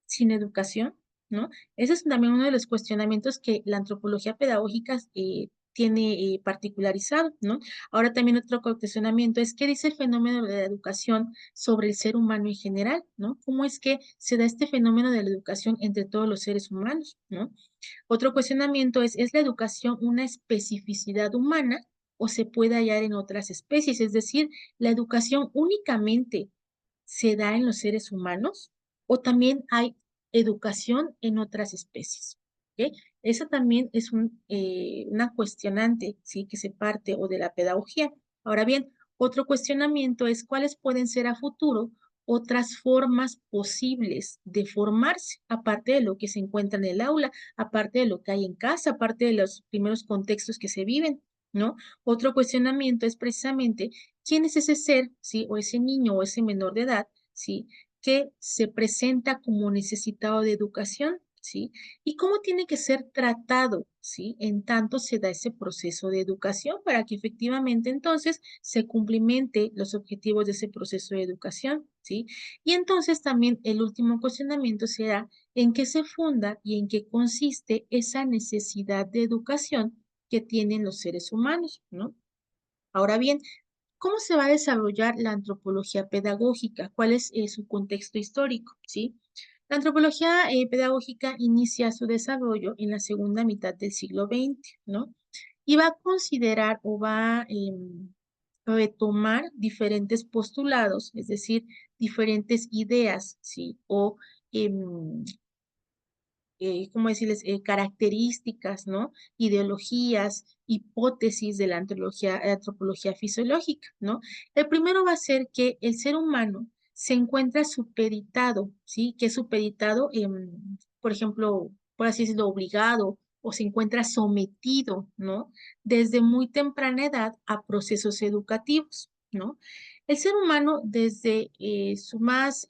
sin educación, ¿no? Ese es también uno de los cuestionamientos que la antropología pedagógica tiene particularizado, ¿no? Ahora también otro cuestionamiento es qué dice el fenómeno de la educación sobre el ser humano en general, ¿no? ¿Cómo es que se da este fenómeno de la educación entre todos los seres humanos, ¿no? Otro cuestionamiento ¿es la educación una especificidad humana o se puede hallar en otras especies? Es decir, ¿la educación únicamente se da en los seres humanos o también hay educación en otras especies? ¿Ok? Esa también es una cuestionante, ¿sí? Que se parte o de la pedagogía. Ahora bien, otro cuestionamiento es cuáles pueden ser a futuro otras formas posibles de formarse, aparte de lo que se encuentra en el aula, aparte de lo que hay en casa, aparte de los primeros contextos que se viven, ¿no? Otro cuestionamiento es precisamente quién es ese ser, ¿sí? O ese niño o ese menor de edad, ¿sí? Que se presenta como necesitado de educación, ¿sí? Y cómo tiene que ser tratado, ¿sí? En tanto se da ese proceso de educación para que efectivamente entonces se cumplimente los objetivos de ese proceso de educación, ¿sí? Y entonces también el último cuestionamiento será en qué se funda y en qué consiste esa necesidad de educación que tienen los seres humanos, ¿no? Ahora bien, ¿cómo se va a desarrollar la antropología pedagógica? ¿Cuál es su contexto histórico? ¿Sí? La antropología pedagógica inicia su desarrollo en la segunda mitad del siglo XX, ¿no? Y va a considerar o va a retomar diferentes postulados, es decir, diferentes ideas, ¿sí? O ¿cómo decirles? Características, ¿no? Ideologías, hipótesis de la antropología fisiológica, ¿no? El primero va a ser que el ser humano se encuentra supeditado, ¿sí? Que es supeditado, por ejemplo, por así decirlo, obligado o se encuentra sometido, ¿no? Desde muy temprana edad a procesos educativos, ¿no? El ser humano desde su más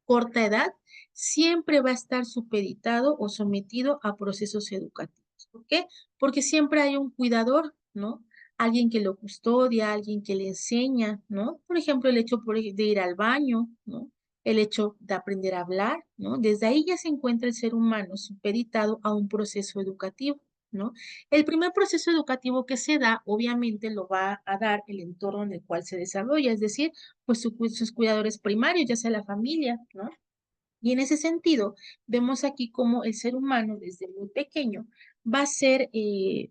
corta edad siempre va a estar supeditado o sometido a procesos educativos. ¿Por qué? Porque siempre hay un cuidador, ¿no? Alguien que lo custodia, alguien que le enseña, ¿no? Por ejemplo, el hecho de ir al baño, ¿no? El hecho de aprender a hablar, ¿no? Desde ahí ya se encuentra el ser humano supeditado a un proceso educativo, ¿no? El primer proceso educativo que se da, obviamente, lo va a dar el entorno en el cual se desarrolla, es decir, pues sus cuidadores primarios, ya sea la familia, ¿no? Y en ese sentido, vemos aquí cómo el ser humano desde muy pequeño va a ser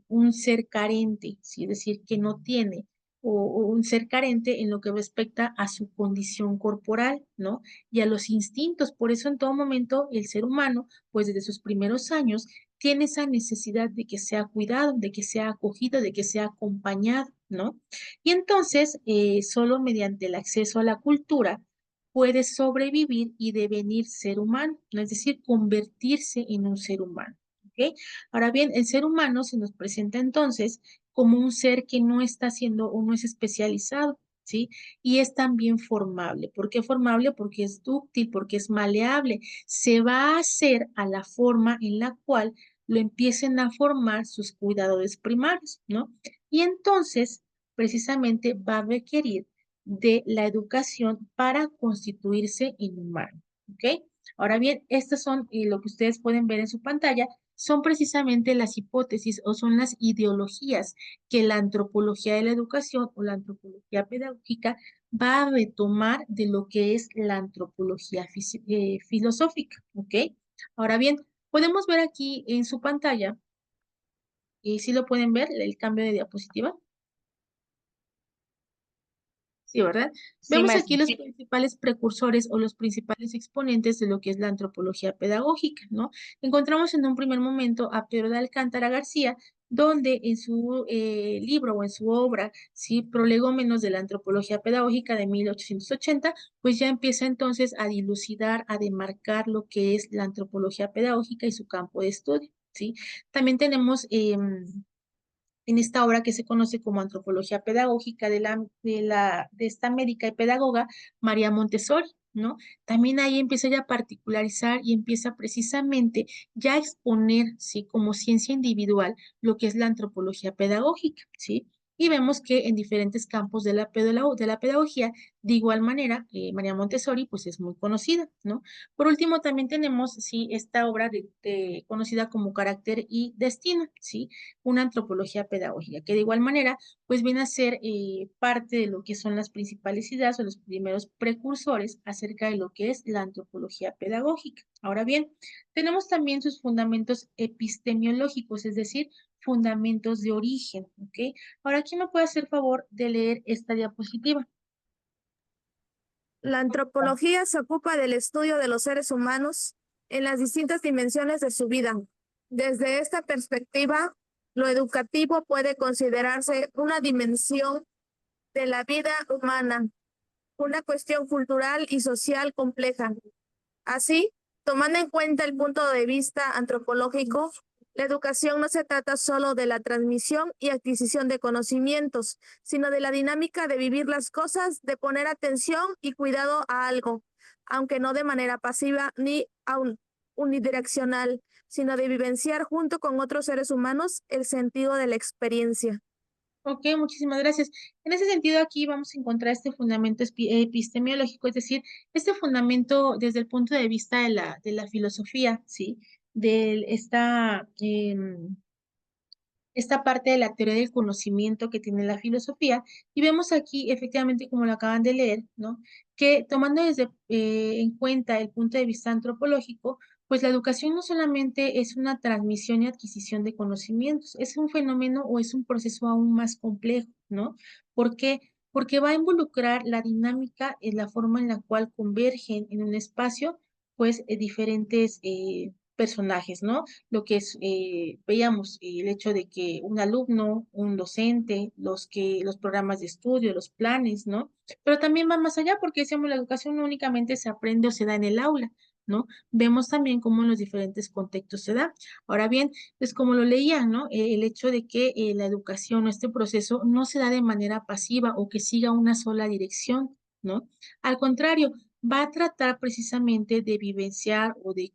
un ser carente, ¿sí? Es decir, que no tiene o un ser carente en lo que respecta a su condición corporal, ¿no? Y a los instintos. Por eso en todo momento el ser humano, pues desde sus primeros años, tiene esa necesidad de que sea cuidado, de que sea acogido, de que sea acompañado, ¿no? Y entonces, solo mediante el acceso a la cultura, puede sobrevivir y devenir ser humano, ¿no? Es decir, convertirse en un ser humano. ¿Ok? Ahora bien, el ser humano se nos presenta entonces como un ser que no está siendo o no es especializado, ¿sí? Y es también formable. ¿Por qué formable? Porque es dúctil, porque es maleable. Se va a hacer a la forma en la cual lo empiecen a formar sus cuidadores primarios, ¿no? Y entonces, precisamente, va a requerir de la educación para constituirse en humano. ¿Ok? Ahora bien, estas son lo que ustedes pueden ver en su pantalla, son precisamente las hipótesis o son las ideologías que la antropología de la educación o la antropología pedagógica va a retomar de lo que es la antropología filosófica. ¿Ok? Ahora bien, podemos ver aquí en su pantalla, y si lo pueden ver, el cambio de diapositiva. Sí, ¿verdad? Sí, Vemos maestra. aquí los principales precursores o los principales exponentes de lo que es la antropología pedagógica, ¿no? Encontramos en un primer momento a Pedro de Alcántara García, donde en su libro o en su obra, ¿sí? Prolegómenos de la antropología pedagógica de 1880, pues ya empieza entonces a dilucidar, a demarcar lo que es la antropología pedagógica y su campo de estudio, ¿sí? También tenemos en esta obra que se conoce como Antropología Pedagógica de esta médica y pedagoga, María Montessori, ¿no? También ahí empieza ya a particularizar y empieza precisamente ya a exponer, ¿sí? Como ciencia individual lo que es la antropología pedagógica, ¿sí? Y vemos que en diferentes campos de la pedagogía, de igual manera, María Montessori, pues es muy conocida, ¿no? Por último, también tenemos, sí, esta obra conocida como Carácter y Destino, ¿sí? Una antropología pedagógica, que de igual manera, pues viene a ser parte de lo que son las principales ideas o los primeros precursores acerca de lo que es la antropología pedagógica. Ahora bien, tenemos también sus fundamentos epistemológicos, es decir, fundamentos de origen, ¿ok? Ahora, ¿quién me puede hacer favor de leer esta diapositiva? La antropología se ocupa del estudio de los seres humanos en las distintas dimensiones de su vida. Desde esta perspectiva, lo educativo puede considerarse una dimensión de la vida humana, una cuestión cultural y social compleja. Así, tomando en cuenta el punto de vista antropológico, La educación no se trata solo de la transmisión y adquisición de conocimientos, sino de la dinámica de vivir las cosas, de poner atención y cuidado a algo, aunque no de manera pasiva ni unidireccional, sino de vivenciar junto con otros seres humanos el sentido de la experiencia. Ok, muchísimas gracias. En ese sentido, aquí vamos a encontrar este fundamento epistemológico, es decir, este fundamento desde el punto de vista de la filosofía, ¿sí? De esta parte de la teoría del conocimiento que tiene la filosofía, y vemos aquí, efectivamente, como lo acaban de leer, ¿no? Que tomando en cuenta el punto de vista antropológico, pues la educación no solamente es una transmisión y adquisición de conocimientos, es un fenómeno o es un proceso aún más complejo, ¿no? ¿Por qué? Porque va a involucrar la dinámica en la forma en la cual convergen en un espacio, pues, diferentes personajes, ¿no? Lo que es, veíamos el hecho de que un alumno, un docente, los programas de estudio, los planes, ¿no? Pero también va más allá porque decíamos, la educación no únicamente se aprende o se da en el aula, ¿no? Vemos también cómo en los diferentes contextos se da. Ahora bien, pues como lo leían, ¿no? El hecho de que la educación o este proceso no se da de manera pasiva o que siga una sola dirección, ¿no? Al contrario, va a tratar precisamente de vivenciar o de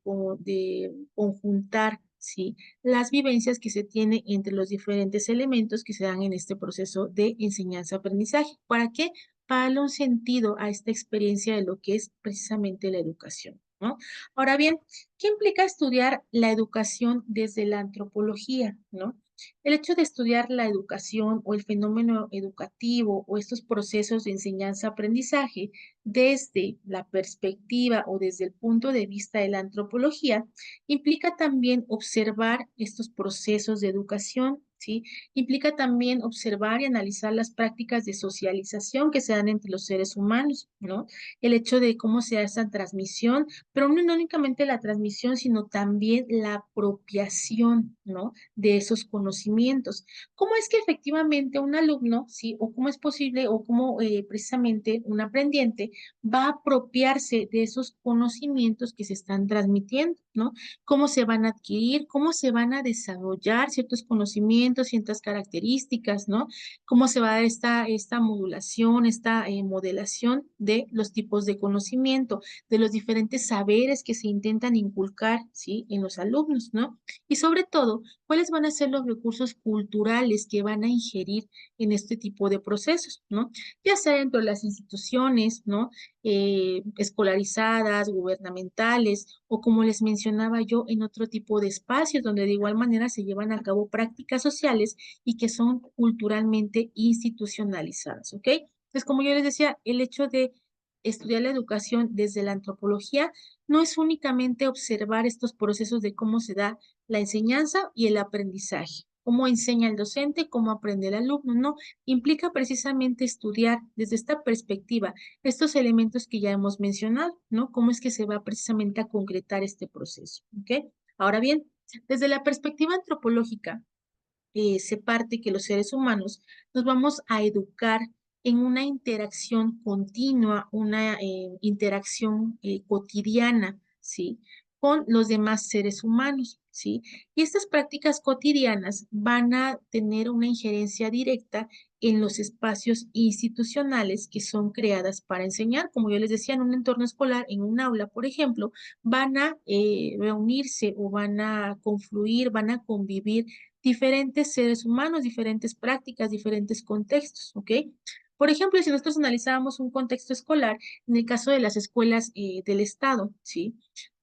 conjuntar, ¿sí? Las vivencias que se tienen entre los diferentes elementos que se dan en este proceso de enseñanza-aprendizaje. ¿Para qué? Para darle un sentido a esta experiencia de lo que es precisamente la educación, ¿no? Ahora bien, ¿qué implica estudiar la educación desde la antropología, ¿no? El hecho de estudiar la educación o el fenómeno educativo o estos procesos de enseñanza-aprendizaje desde la perspectiva o desde el punto de vista de la antropología, implica también observar estos procesos de educación, ¿sí? Implica también observar y analizar las prácticas de socialización que se dan entre los seres humanos, ¿no? El hecho de cómo se da esa transmisión, pero no únicamente la transmisión, sino también la apropiación, ¿no? De esos conocimientos. ¿Cómo es que efectivamente un alumno, sí, o cómo es posible, o cómo precisamente un aprendiente va a apropiarse de esos conocimientos que se están transmitiendo, ¿no? Cómo se van a adquirir, cómo se van a desarrollar ciertos conocimientos, ciertas características, ¿no? Cómo se va a dar esta modulación, esta modelación de los tipos de conocimiento, de los diferentes saberes que se intentan inculcar, ¿sí? En los alumnos, ¿no? Y sobre todo, ¿cuáles van a ser los recursos culturales que van a ingerir en este tipo de procesos, ¿no? Ya sea dentro de las instituciones, ¿no? Escolarizadas, gubernamentales, o como les mencionaba yo, en otro tipo de espacios donde de igual manera se llevan a cabo prácticas sociales y que son culturalmente institucionalizadas, ¿ok? Entonces, como yo les decía, el hecho de estudiar la educación desde la antropología no es únicamente observar estos procesos de cómo se da la enseñanza y el aprendizaje, cómo enseña el docente, cómo aprende el alumno, no, implica precisamente estudiar desde esta perspectiva estos elementos que ya hemos mencionado, ¿no? Cómo es que se va precisamente a concretar este proceso, ¿ok? Ahora bien, desde la perspectiva antropológica, se parte que los seres humanos nos vamos a educar en una interacción continua, una interacción cotidiana, ¿sí? Con los demás seres humanos, ¿sí? Y estas prácticas cotidianas van a tener una injerencia directa en los espacios institucionales que son creadas para enseñar. Como yo les decía, en un entorno escolar, en un aula, por ejemplo, van a reunirse o van a confluir, van a convivir diferentes seres humanos, diferentes prácticas, diferentes contextos, ¿ok? Por ejemplo, si nosotros analizábamos un contexto escolar, en el caso de las escuelas del Estado, ¿sí?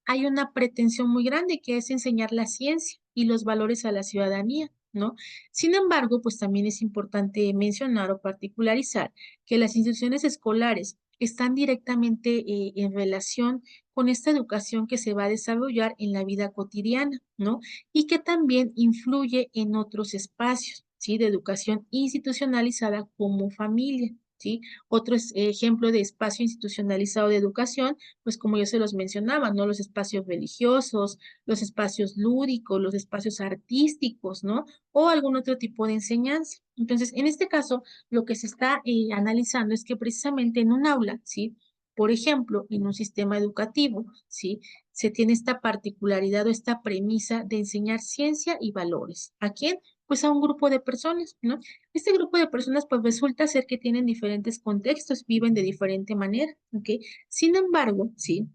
Hay una pretensión muy grande que es enseñar la ciencia y los valores a la ciudadanía, ¿no? Sin embargo, pues también es importante mencionar o particularizar que las instituciones escolares están directamente en relación con esta educación que se va a desarrollar en la vida cotidiana, ¿no? Y que también influye en otros espacios, ¿sí? De educación institucionalizada como familia, ¿sí? Otro ejemplo de espacio institucionalizado de educación, pues como yo se los mencionaba, ¿no? Los espacios religiosos, los espacios lúdicos, los espacios artísticos, ¿no? O algún otro tipo de enseñanza. Entonces, en este caso, lo que se está analizando es que precisamente en un aula, ¿sí? Por ejemplo, en un sistema educativo, ¿sí? se tiene esta particularidad o esta premisa de enseñar ciencia y valores. ¿A quién? Pues a un grupo de personas, ¿no? Este grupo de personas pues resulta ser que tienen diferentes contextos, viven de diferente manera, ¿ok? Sin embargo, sí,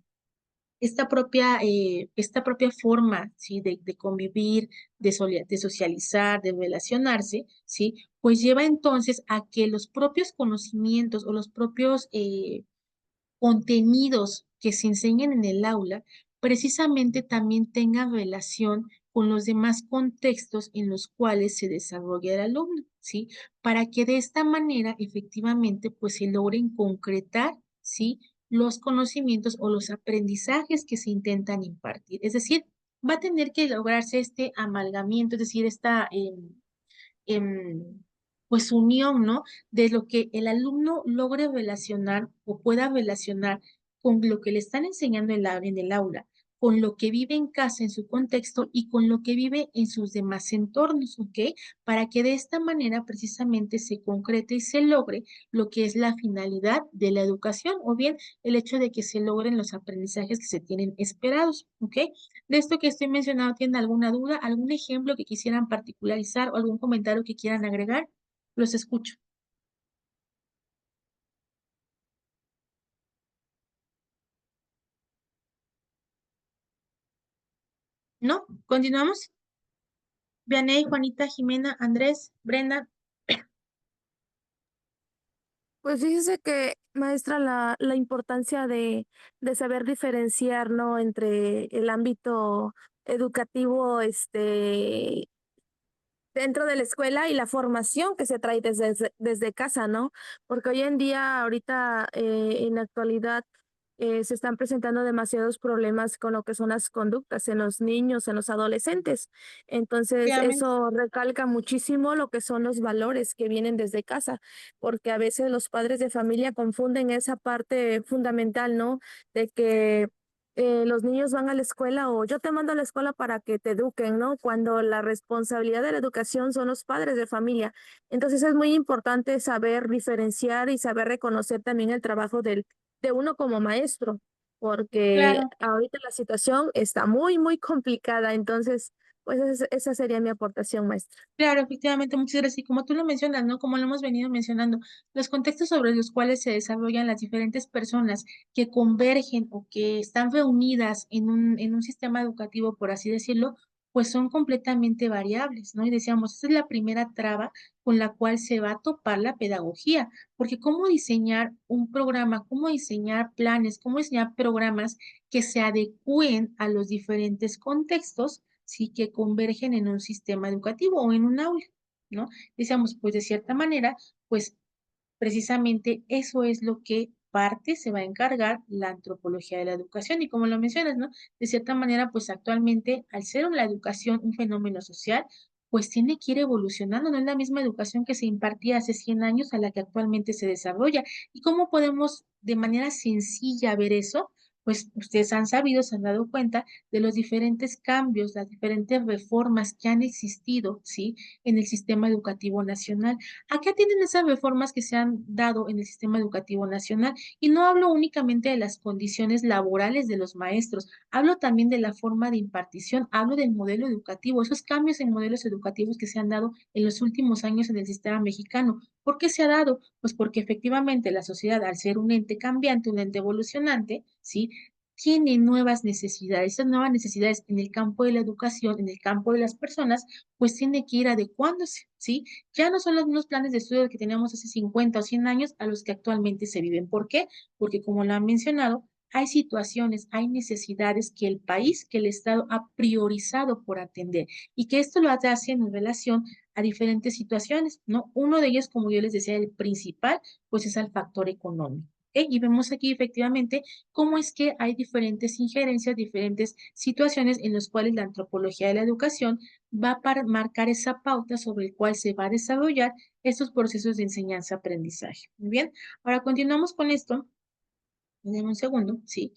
esta propia forma, ¿sí? de convivir, de socializar, de relacionarse, ¿sí? Pues lleva entonces a que los propios conocimientos o los propios contenidos que se enseñan en el aula precisamente también tengan relación con los demás contextos en los cuales se desarrolla el alumno, ¿sí? Para que de esta manera efectivamente pues se logren concretar, ¿sí? Los conocimientos o los aprendizajes que se intentan impartir. Es decir, va a tener que lograrse este amalgamiento, es decir, esta pues unión, ¿no? De lo que el alumno logre relacionar o pueda relacionar con lo que le están enseñando en el aula, con lo que vive en casa, en su contexto y con lo que vive en sus demás entornos, ¿ok? Para que de esta manera precisamente se concrete y se logre lo que es la finalidad de la educación o bien el hecho de que se logren los aprendizajes que se tienen esperados, ¿ok? De esto que estoy mencionando, ¿tienen alguna duda, algún ejemplo que quisieran particularizar o algún comentario que quieran agregar? Los escucho. ¿No? ¿Continuamos? Vianey, Juanita, Jimena, Andrés, Brenda. Pues fíjese que, maestra, la importancia de saber diferenciar, ¿no? Entre el ámbito educativo, dentro de la escuela y la formación que se trae desde casa, ¿no? Porque hoy en día, ahorita, en la actualidad, se están presentando demasiados problemas con lo que son las conductas en los niños, en los adolescentes. Entonces, Efectivamente. eso recalca muchísimo lo que son los valores que vienen desde casa, porque a veces los padres de familia confunden esa parte fundamental, ¿no? De que los niños van a la escuela o yo te mando a la escuela para que te eduquen, ¿no? Cuando la responsabilidad de la educación son los padres de familia. Entonces es muy importante saber diferenciar y saber reconocer también el trabajo de uno como maestro, porque Claro. ahorita la situación está muy, muy complicada. Entonces, pues esa sería mi aportación, maestra. Claro, efectivamente, muchas gracias. Y como tú lo mencionas, ¿no? Como lo hemos venido mencionando, los contextos sobre los cuales se desarrollan las diferentes personas que convergen o que están reunidas en un sistema educativo, por así decirlo, pues son completamente variables, ¿no? Y decíamos, esta es la primera traba con la cual se va a topar la pedagogía, porque cómo diseñar un programa, cómo diseñar planes, cómo diseñar programas que se adecúen a los diferentes contextos, sí, que convergen en un sistema educativo o en un aula, ¿no? Decíamos, pues de cierta manera, pues precisamente eso es lo que parte se va a encargar la antropología de la educación y como lo mencionas, ¿no? De cierta manera, pues actualmente, al ser la educación un fenómeno social, pues tiene que ir evolucionando, no es la misma educación que se impartía hace 100 años a la que actualmente se desarrolla. ¿Y cómo podemos de manera sencilla ver eso? Pues ustedes han sabido, se han dado cuenta de los diferentes cambios, las diferentes reformas que han existido, ¿sí? En el sistema educativo nacional. ¿A qué atienden esas reformas que se han dado en el sistema educativo nacional? Y no hablo únicamente de las condiciones laborales de los maestros, hablo también de la forma de impartición, hablo del modelo educativo, esos cambios en modelos educativos que se han dado en los últimos años en el sistema mexicano. ¿Por qué se ha dado? Pues porque efectivamente la sociedad, al ser un ente cambiante, un ente evolucionante, ¿sí? Tiene nuevas necesidades. Esas nuevas necesidades en el campo de la educación, en el campo de las personas, pues tiene que ir adecuándose, ¿sí? Ya no son los mismos planes de estudio que teníamos hace 50 o 100 años a los que actualmente se viven. ¿Por qué? Porque como lo han mencionado, hay situaciones, hay necesidades que el país, que el Estado ha priorizado por atender y que esto lo hace en relación a diferentes situaciones, ¿no? Uno de ellos, como yo les decía, el principal, pues es el factor económico. ¿Ok? Y vemos aquí efectivamente cómo es que hay diferentes injerencias, diferentes situaciones en las cuales la antropología de la educación va a marcar esa pauta sobre el cual se va a desarrollar estos procesos de enseñanza-aprendizaje. Muy bien, ahora continuamos con esto. Denme un segundo, ¿sí?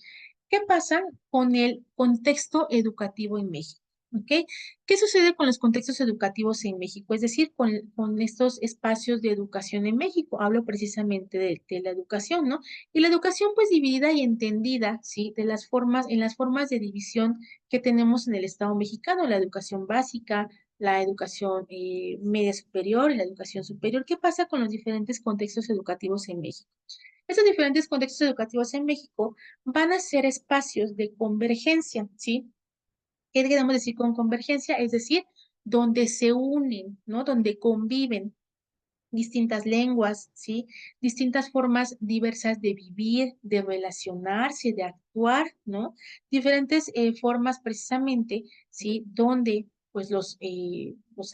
¿Qué pasa con el contexto educativo en México? ¿Ok? ¿Qué sucede con los contextos educativos en México? Es decir, con estos espacios de educación en México. Hablo precisamente de la educación, ¿no? Y la educación, pues, dividida y entendida, ¿sí? En las formas de división que tenemos en el Estado mexicano, la educación básica, la educación media superior y la educación superior. ¿Qué pasa con los diferentes contextos educativos en México? Estos diferentes contextos educativos en México van a ser espacios de convergencia, ¿sí? ¿Qué queremos decir con convergencia? Es decir, donde se unen, ¿no? Donde conviven distintas lenguas, ¿sí? Distintas formas diversas de vivir, de relacionarse, de actuar, ¿no? Diferentes formas precisamente, ¿sí? Donde pues los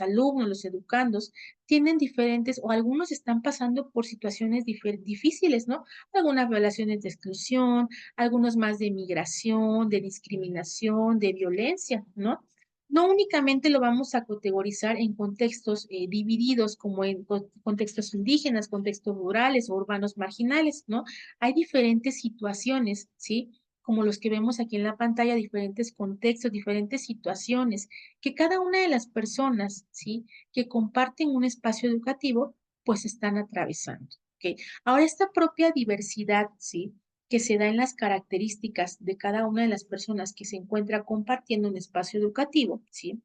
alumnos, los educandos, tienen diferentes, o algunos están pasando por situaciones difíciles, ¿no? Algunas relaciones de exclusión, algunos más de migración, de discriminación, de violencia, ¿no? No únicamente lo vamos a categorizar en contextos divididos como en contextos indígenas, contextos rurales o urbanos marginales, ¿no? Hay diferentes situaciones, ¿sí? Como los que vemos aquí en la pantalla, diferentes contextos, diferentes situaciones, que cada una de las personas, ¿sí? Que comparten un espacio educativo, pues están atravesando, ¿ok? Ahora, esta propia diversidad, ¿sí? Que se da en las características de cada una de las personas que se encuentra compartiendo un espacio educativo, ¿sí?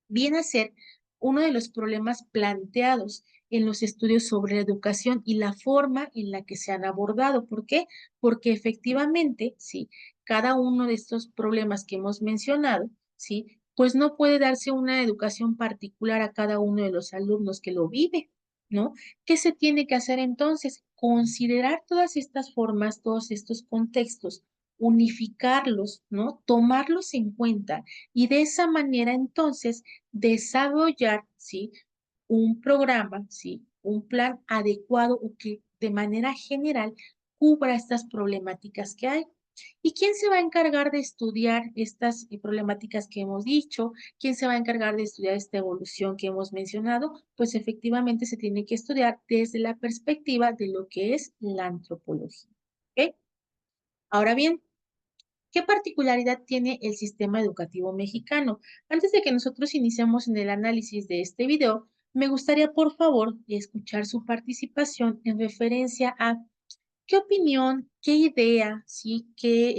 Viene a ser uno de los problemas planteados en los estudios sobre la educación y la forma en la que se han abordado. ¿Por qué? Porque efectivamente, sí, cada uno de estos problemas que hemos mencionado, sí, pues no puede darse una educación particular a cada uno de los alumnos que lo vive, ¿no? ¿Qué se tiene que hacer entonces? Considerar todas estas formas, todos estos contextos, unificarlos, ¿no? Tomarlos en cuenta y de esa manera entonces desarrollar, ¿sí? Un programa, ¿sí? Un plan adecuado o que de manera general cubra estas problemáticas que hay. ¿Y quién se va a encargar de estudiar estas problemáticas que hemos dicho? ¿Quién se va a encargar de estudiar esta evolución que hemos mencionado? Pues efectivamente se tiene que estudiar desde la perspectiva de lo que es la antropología. ¿Ok? Ahora bien, ¿qué particularidad tiene el sistema educativo mexicano? Antes de que nosotros iniciemos en el análisis de este video, me gustaría, por favor, escuchar su participación en referencia a qué opinión, qué idea, ¿sí? ¿Qué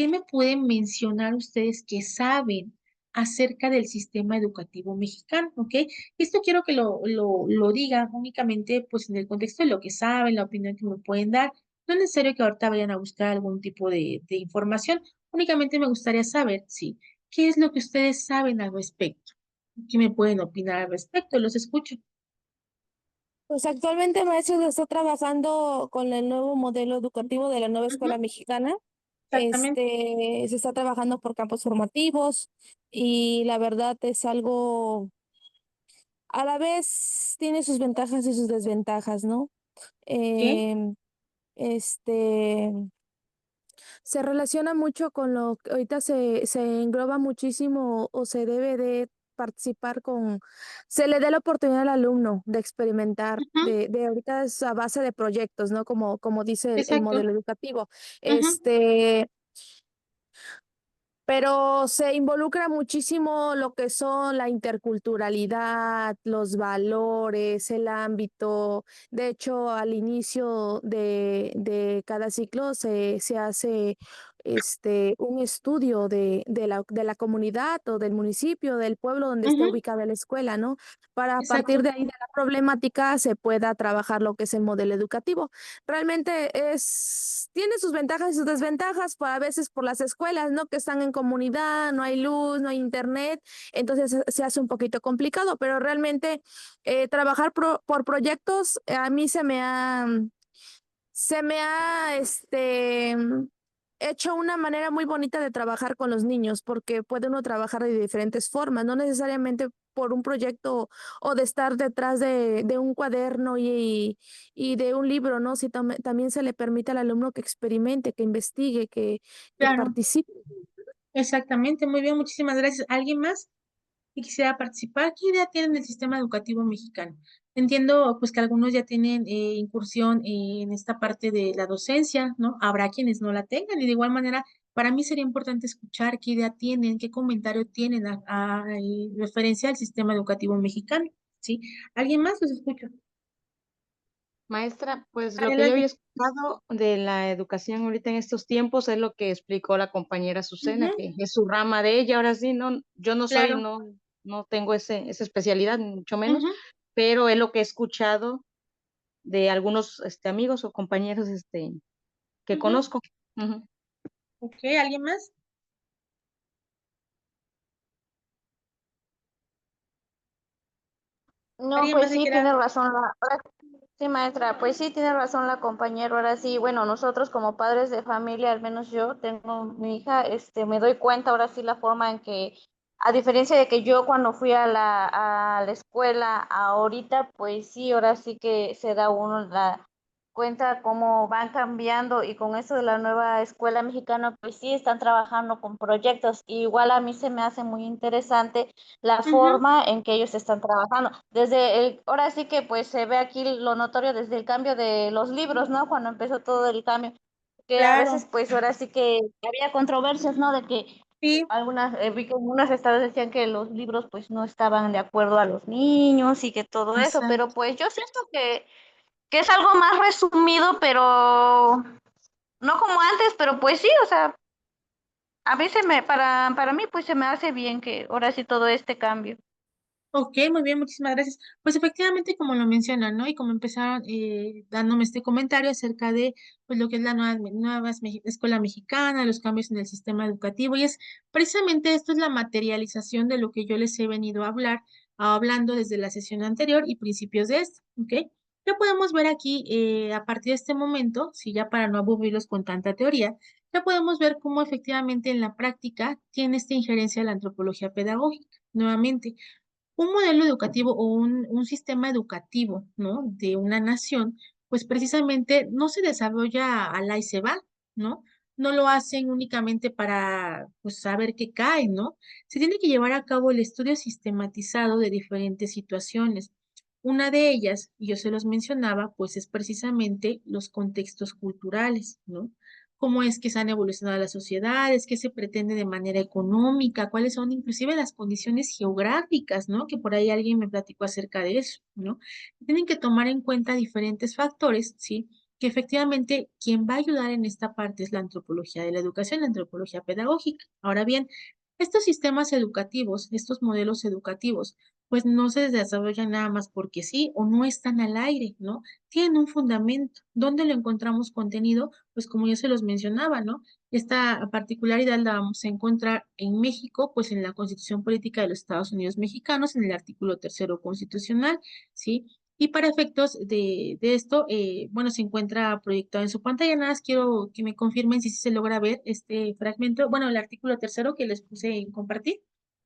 me pueden mencionar ustedes que saben acerca del sistema educativo mexicano? ¿Ok? Esto quiero que lo digan únicamente pues en el contexto de lo que saben, la opinión que me pueden dar. No es necesario que ahorita vayan a buscar algún tipo de información. Únicamente me gustaría saber, sí, qué es lo que ustedes saben al respecto. ¿Qué me pueden opinar al respecto? Los escucho. Pues actualmente, maestro, está trabajando con el nuevo modelo educativo de la nueva Ujú, escuela mexicana. exactamente. Se está trabajando por campos formativos y la verdad es algo, a la vez tiene sus ventajas y sus desventajas, ¿no? ¿Ok? Em, este, Se relaciona mucho con lo que ahorita se engloba muchísimo o se debe de participar se le dé la oportunidad al alumno de experimentar, Ujú, de ahorita es a base de proyectos, ¿no? Como dice el exacto. modelo educativo. Ujú, Este, pero se involucra muchísimo lo que son la interculturalidad, los valores, el ámbito. De hecho, al inicio de cada ciclo se hace un estudio de la comunidad o del municipio, del pueblo donde esté ujú, ubicada la escuela, ¿no? Para a partir exacto. de ahí de la problemática se pueda trabajar lo que es el modelo educativo. Realmente tiene sus ventajas y sus desventajas, a veces por las escuelas, ¿no? Que están en comunidad, no hay luz, no hay internet, entonces se hace un poquito complicado, pero realmente trabajar por proyectos a mí se me ha hecho una manera muy bonita de trabajar con los niños, porque puede uno trabajar de diferentes formas, no necesariamente por un proyecto o de estar detrás de un cuaderno y de un libro, ¿no? Si también se le permite al alumno que experimente, que investigue, que Claro. participe. Exactamente, muy bien, muchísimas gracias. ¿Alguien más que quisiera participar? ¿Qué idea tienen del sistema educativo mexicano? Entiendo pues que algunos ya tienen incursión en esta parte de la docencia, ¿no? Habrá quienes no la tengan y de igual manera para mí sería importante escuchar qué idea tienen, qué comentario tienen referencia al sistema educativo mexicano, ¿sí? ¿Alguien más? Los escucho. Maestra, pues lo que yo Adelante. había escuchado de la educación ahorita en estos tiempos es lo que explicó la compañera Azucena, Ujú, que es su rama de ella. Ahora sí, no, yo no soy, claro. no tengo esa especialidad, ni mucho menos, Ujú, pero es lo que he escuchado de algunos amigos o compañeros que ujú. conozco. Ujú. Ok, ¿alguien más? No, ¿Alguien pues más que sí, quiera? tiene razón sí, maestra, pues sí, tiene razón la compañera. Ahora sí, bueno, nosotros como padres de familia, al menos yo tengo mi hija, me doy cuenta ahora sí la forma en que, a diferencia de que yo cuando fui a la escuela, ahorita, pues sí, ahora sí que se da uno la cuenta cómo van cambiando y con eso de la nueva escuela mexicana, pues sí, están trabajando con proyectos. Igual a mí se me hace muy interesante la Ujú, forma en que ellos están trabajando. Ahora sí que pues se ve aquí lo notorio desde el cambio de los libros, ¿no? Cuando empezó todo el cambio, que a veces claro, pues ahora sí que había controversias, ¿no? De que sí, vi que algunos estados decían que los libros pues no estaban de acuerdo a los niños y que todo eso, pero exacto. pues yo siento que es algo más resumido, pero no como antes, pero pues sí, o sea, a mí para mí pues se me hace bien que ahora sí todo este cambio. Ok, muy bien, muchísimas gracias. Pues efectivamente, como lo mencionan, ¿no? Y como empezaron dándome este comentario acerca de pues lo que es la escuela mexicana, los cambios en el sistema educativo, y es precisamente esto es la materialización de lo que yo les he venido hablando desde la sesión anterior y principios de esta, ¿ok? Ya podemos ver aquí, a partir de este momento, si ya para no aburrirlos con tanta teoría, ya podemos ver cómo efectivamente en la práctica tiene esta injerencia la antropología pedagógica. Nuevamente, un modelo educativo o un sistema educativo, ¿no? De una nación, pues precisamente no se desarrolla a la y se va, ¿no? No lo hacen únicamente para, pues, saber qué cae, ¿no? Se tiene que llevar a cabo el estudio sistematizado de diferentes situaciones. Una de ellas, y yo se los mencionaba, pues es precisamente los contextos culturales, ¿no? Cómo es que se han evolucionado las sociedades, qué se pretende de manera económica, cuáles son inclusive las condiciones geográficas, ¿no? Que por ahí alguien me platicó acerca de eso, ¿no? Tienen que tomar en cuenta diferentes factores, ¿sí? Que efectivamente quien va a ayudar en esta parte es la antropología de la educación, la antropología pedagógica. Ahora bien, estos sistemas educativos, estos modelos educativos, pues no se desarrollan nada más porque sí o no están al aire, ¿no? Tienen un fundamento. ¿Dónde lo encontramos contenido? Pues como yo se los mencionaba, ¿no? Esta particularidad la vamos a encontrar en México, pues en la Constitución Política de los Estados Unidos Mexicanos, en el artículo tercero constitucional, ¿sí? Y para efectos de esto, bueno, se encuentra proyectado en su pantalla. Nada más quiero que me confirmen si se logra ver este fragmento, bueno, el artículo tercero que les puse en compartir.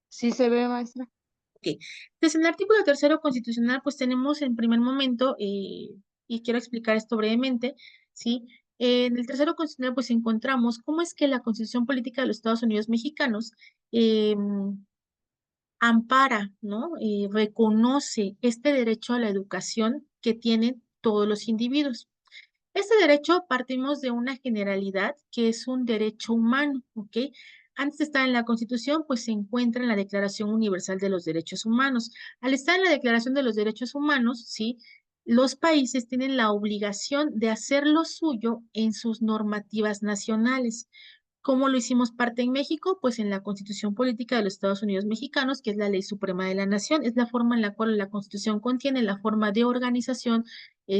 Sí se ve, maestra. Ok. Entonces, en el artículo tercero constitucional, pues tenemos en primer momento, y quiero explicar esto brevemente, ¿sí? En el tercero constitucional, pues encontramos cómo es que la Constitución Política de los Estados Unidos Mexicanos ampara, ¿no? Reconoce este derecho a la educación que tienen todos los individuos. Este derecho partimos de una generalidad que es un derecho humano, ¿ok? Antes de estar en la Constitución, pues se encuentra en la Declaración Universal de los Derechos Humanos. Al estar en la Declaración de los Derechos Humanos, sí, los países tienen la obligación de hacer lo suyo en sus normativas nacionales. ¿Cómo lo hicimos parte en México? Pues en la Constitución Política de los Estados Unidos Mexicanos, que es la ley suprema de la nación, es la forma en la cual la Constitución contiene la forma de organización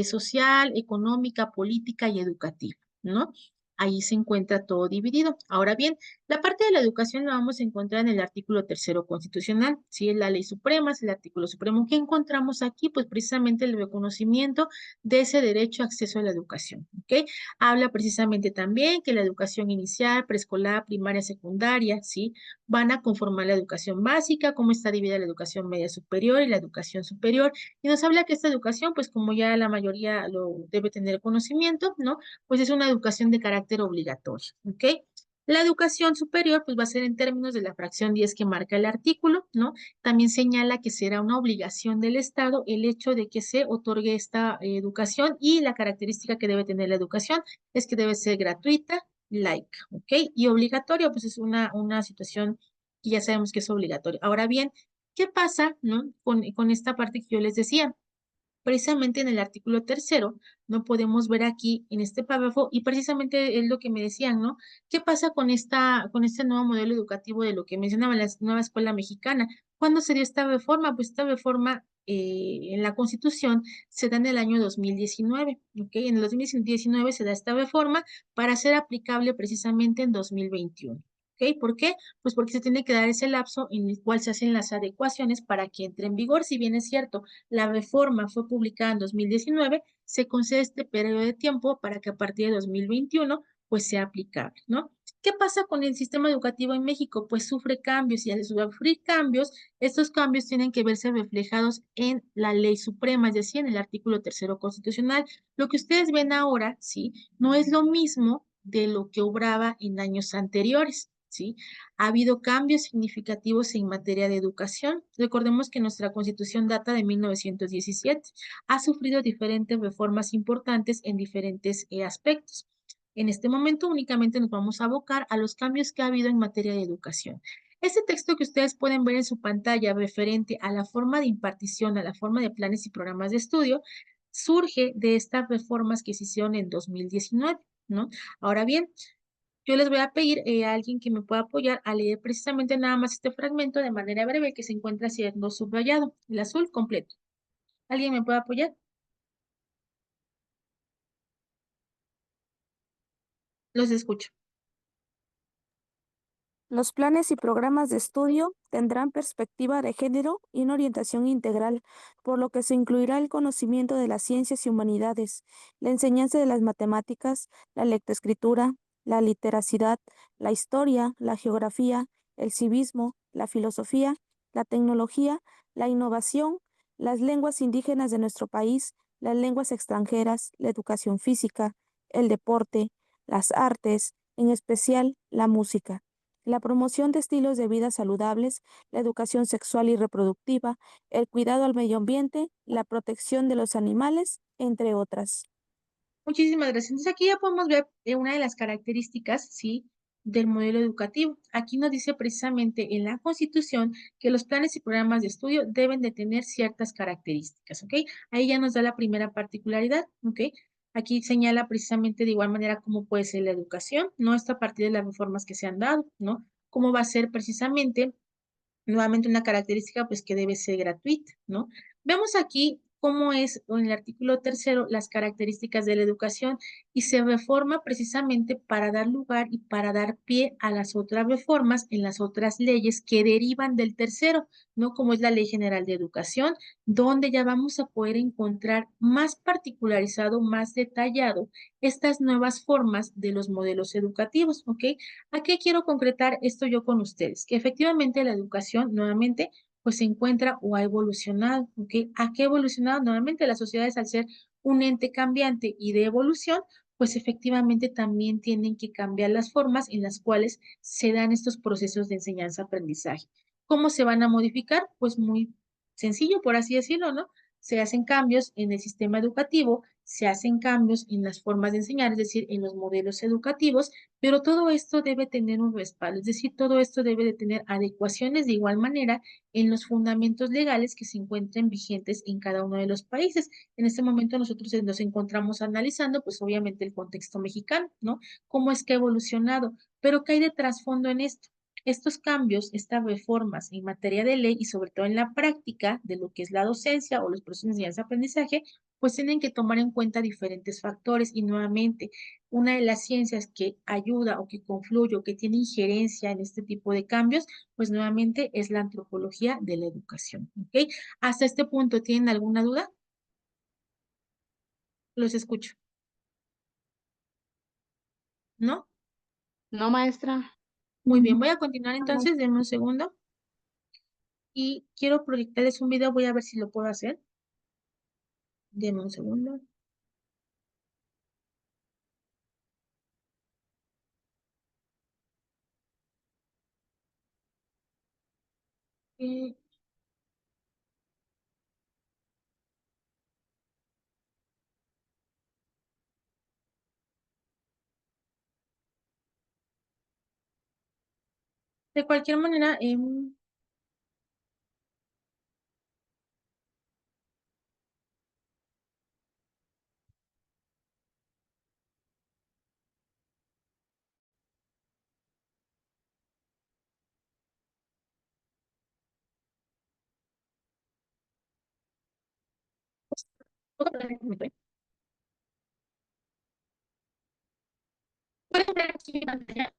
social, económica, política y educativa, ¿no? Ahí se encuentra todo dividido. Ahora bien, la parte de la educación la vamos a encontrar en el artículo tercero constitucional, ¿sí? Es la ley suprema, es el artículo supremo. ¿Qué encontramos aquí? Pues precisamente el reconocimiento de ese derecho a acceso a la educación, ¿ok? Habla precisamente también que la educación inicial, preescolar, primaria, secundaria, ¿sí? Van a conformar la educación básica, cómo está dividida la educación media superior y la educación superior. Y nos habla que esta educación, pues como ya la mayoría lo debe tener conocimiento, ¿no? Pues es una educación de carácter obligatorio, ¿ok? La educación superior, pues va a ser en términos de la fracción 10 que marca el artículo, ¿no? También señala que será una obligación del Estado el hecho de que se otorgue esta educación y la característica que debe tener la educación es que debe ser gratuita, laica, ¿ok? Y obligatorio, pues es una situación que ya sabemos que es obligatoria. Ahora bien, ¿qué pasa, no? Con esta parte que yo les decía. Precisamente en el artículo tercero, no podemos ver aquí en este párrafo, y precisamente es lo que me decían, ¿no? ¿Qué pasa con este nuevo modelo educativo de lo que mencionaba la nueva escuela mexicana? ¿Cuándo se dio esta reforma? Pues esta reforma en la Constitución se da en el año 2019, ¿ok? En el 2019 se da esta reforma para ser aplicable precisamente en 2021. ¿Ok? ¿Por qué? Pues porque se tiene que dar ese lapso en el cual se hacen las adecuaciones para que entre en vigor, si bien es cierto, la reforma fue publicada en 2019, se concede este periodo de tiempo para que a partir de 2021 pues sea aplicable, ¿no? ¿Qué pasa con el sistema educativo en México? Pues sufre cambios y al sufrir cambios, estos cambios tienen que verse reflejados en la ley suprema, es decir, en el artículo tercero constitucional. Lo que ustedes ven ahora, ¿sí? No es lo mismo de lo que obraba en años anteriores. ¿Sí? Ha habido cambios significativos en materia de educación. Recordemos que nuestra Constitución data de 1917. Ha sufrido diferentes reformas importantes en diferentes aspectos. En este momento únicamente nos vamos a abocar a los cambios que ha habido en materia de educación. Este texto que ustedes pueden ver en su pantalla referente a la forma de impartición, a la forma de planes y programas de estudio, surge de estas reformas que se hicieron en 2019, ¿no? Ahora bien, yo les voy a pedir a alguien que me pueda apoyar a leer precisamente nada más este fragmento de manera breve que se encuentra siendo subrayado, el azul completo. ¿Alguien me puede apoyar? Los escucho. Los planes y programas de estudio tendrán perspectiva de género y una orientación integral, por lo que se incluirá el conocimiento de las ciencias y humanidades, la enseñanza de las matemáticas, la lectoescritura, la literacidad, la historia, la geografía, el civismo, la filosofía, la tecnología, la innovación, las lenguas indígenas de nuestro país, las lenguas extranjeras, la educación física, el deporte, las artes, en especial la música, la promoción de estilos de vida saludables, la educación sexual y reproductiva, el cuidado al medio ambiente, la protección de los animales, entre otras. Muchísimas gracias. Entonces aquí ya podemos ver una de las características, ¿sí? Del modelo educativo. Aquí nos dice precisamente en la Constitución que los planes y programas de estudio deben de tener ciertas características, ¿ok? Ahí ya nos da la primera particularidad, ¿ok? Aquí señala precisamente de igual manera cómo puede ser la educación, ¿no? Esto a partir de las reformas que se han dado, ¿no? Cómo va a ser precisamente nuevamente una característica pues que debe ser gratuita, ¿no? Vemos aquí cómo es en el artículo tercero las características de la educación y se reforma precisamente para dar lugar y para dar pie a las otras reformas en las otras leyes que derivan del tercero, ¿no? Como es la Ley General de Educación, donde ya vamos a poder encontrar más particularizado, más detallado estas nuevas formas de los modelos educativos, ¿ok? ¿A qué quiero concretar esto yo con ustedes? Que efectivamente la educación nuevamente pues se encuentra o ha evolucionado, ¿ok? ¿A qué ha evolucionado? Nuevamente las sociedades al ser un ente cambiante y de evolución, pues efectivamente también tienen que cambiar las formas en las cuales se dan estos procesos de enseñanza-aprendizaje. ¿Cómo se van a modificar? Pues muy sencillo, por así decirlo, ¿no? Se hacen cambios en el sistema educativo, se hacen cambios en las formas de enseñar, es decir, en los modelos educativos, pero todo esto debe tener un respaldo, es decir, todo esto debe de tener adecuaciones de igual manera en los fundamentos legales que se encuentren vigentes en cada uno de los países. En este momento nosotros nos encontramos analizando, pues obviamente el contexto mexicano, ¿no? ¿Cómo es que ha evolucionado? Pero ¿qué hay de trasfondo en esto? Estos cambios, estas reformas en materia de ley y sobre todo en la práctica de lo que es la docencia o los procesos de enseñanza-aprendizaje, pues tienen que tomar en cuenta diferentes factores y nuevamente una de las ciencias que ayuda o que confluye o que tiene injerencia en este tipo de cambios, pues nuevamente es la antropología de la educación. ¿Ok? Hasta este punto, ¿tienen alguna duda? Los escucho. ¿No? No, maestra. Muy bien, voy a continuar entonces, denme un segundo. Y quiero proyectarles un video, voy a ver si lo puedo hacer. Denme un segundo. Ok. De cualquier manera, pueden ver aquí mi pantalla.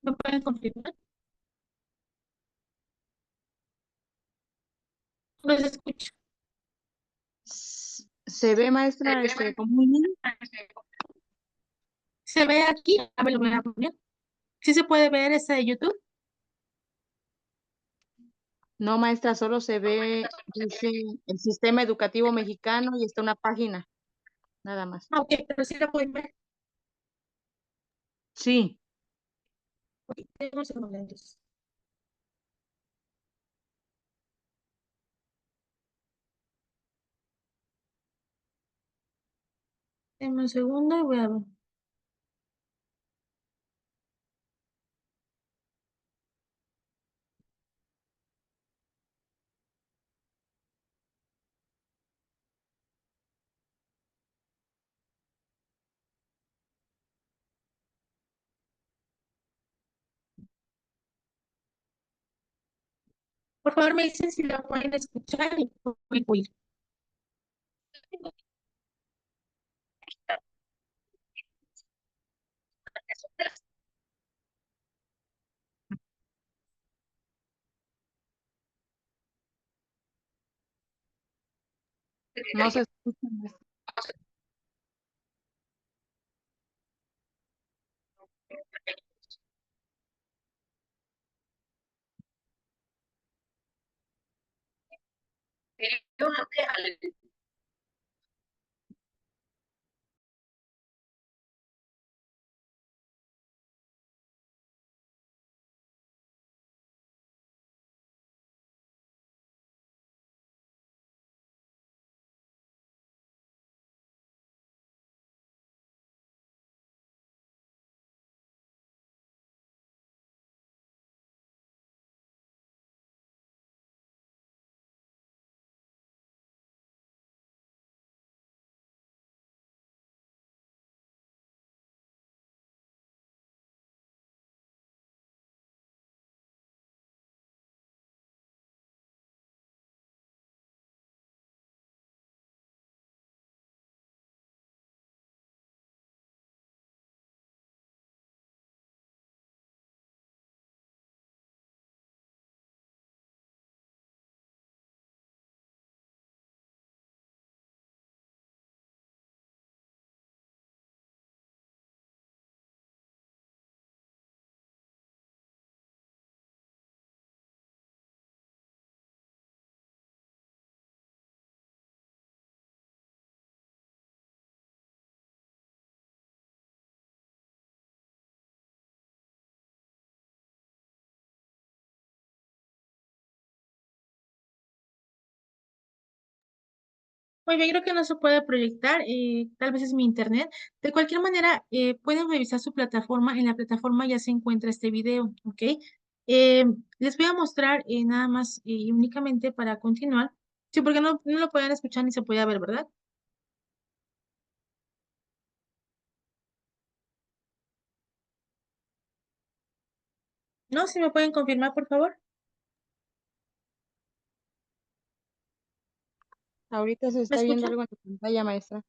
¿Me pueden confirmar? Los escucho. Se ve, maestra, como muy bien. ¿Se ve aquí? A ver, lo voy a poner. ¿Sí se puede ver esta de YouTube? No, maestra, solo se ve, dice, el sistema educativo mexicano y está una página, nada más. Ah, ok, pero sí la pueden ver. Sí, Ok, denme un segundo, entonces. Denme un segundo y voy a ver. Por favor, me dicen si la pueden escuchar y voy a ir. no se escucha, maestra. Muy bien, creo que no se puede proyectar, tal vez es mi internet. De cualquier manera, pueden revisar su plataforma. En la plataforma ya se encuentra este video, ¿ok? Eh, Les voy a mostrar nada más y únicamente para continuar. Sí, porque no lo pueden escuchar ni se puede ver, ¿verdad? ¿No? ¿Si me pueden confirmar, por favor? Ahorita se ¿Me está viendo escuchan? algo en la pantalla, maestra,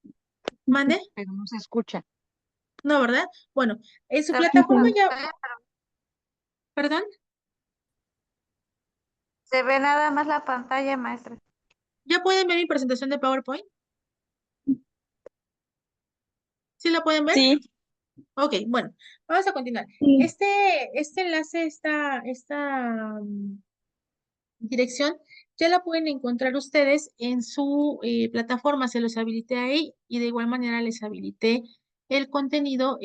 ¿Mande? pero no se escucha. No, ¿verdad? Bueno, en su Se ve plataforma la ya, pantalla, perdón, se ve nada más la pantalla, maestra. ¿ya pueden ver mi presentación de PowerPoint? ¿Sí la pueden ver? Sí. Ok, bueno, vamos a continuar. Sí. Este enlace, dirección, ya la pueden encontrar ustedes en su plataforma, se los habilité ahí y de igual manera les habilité el contenido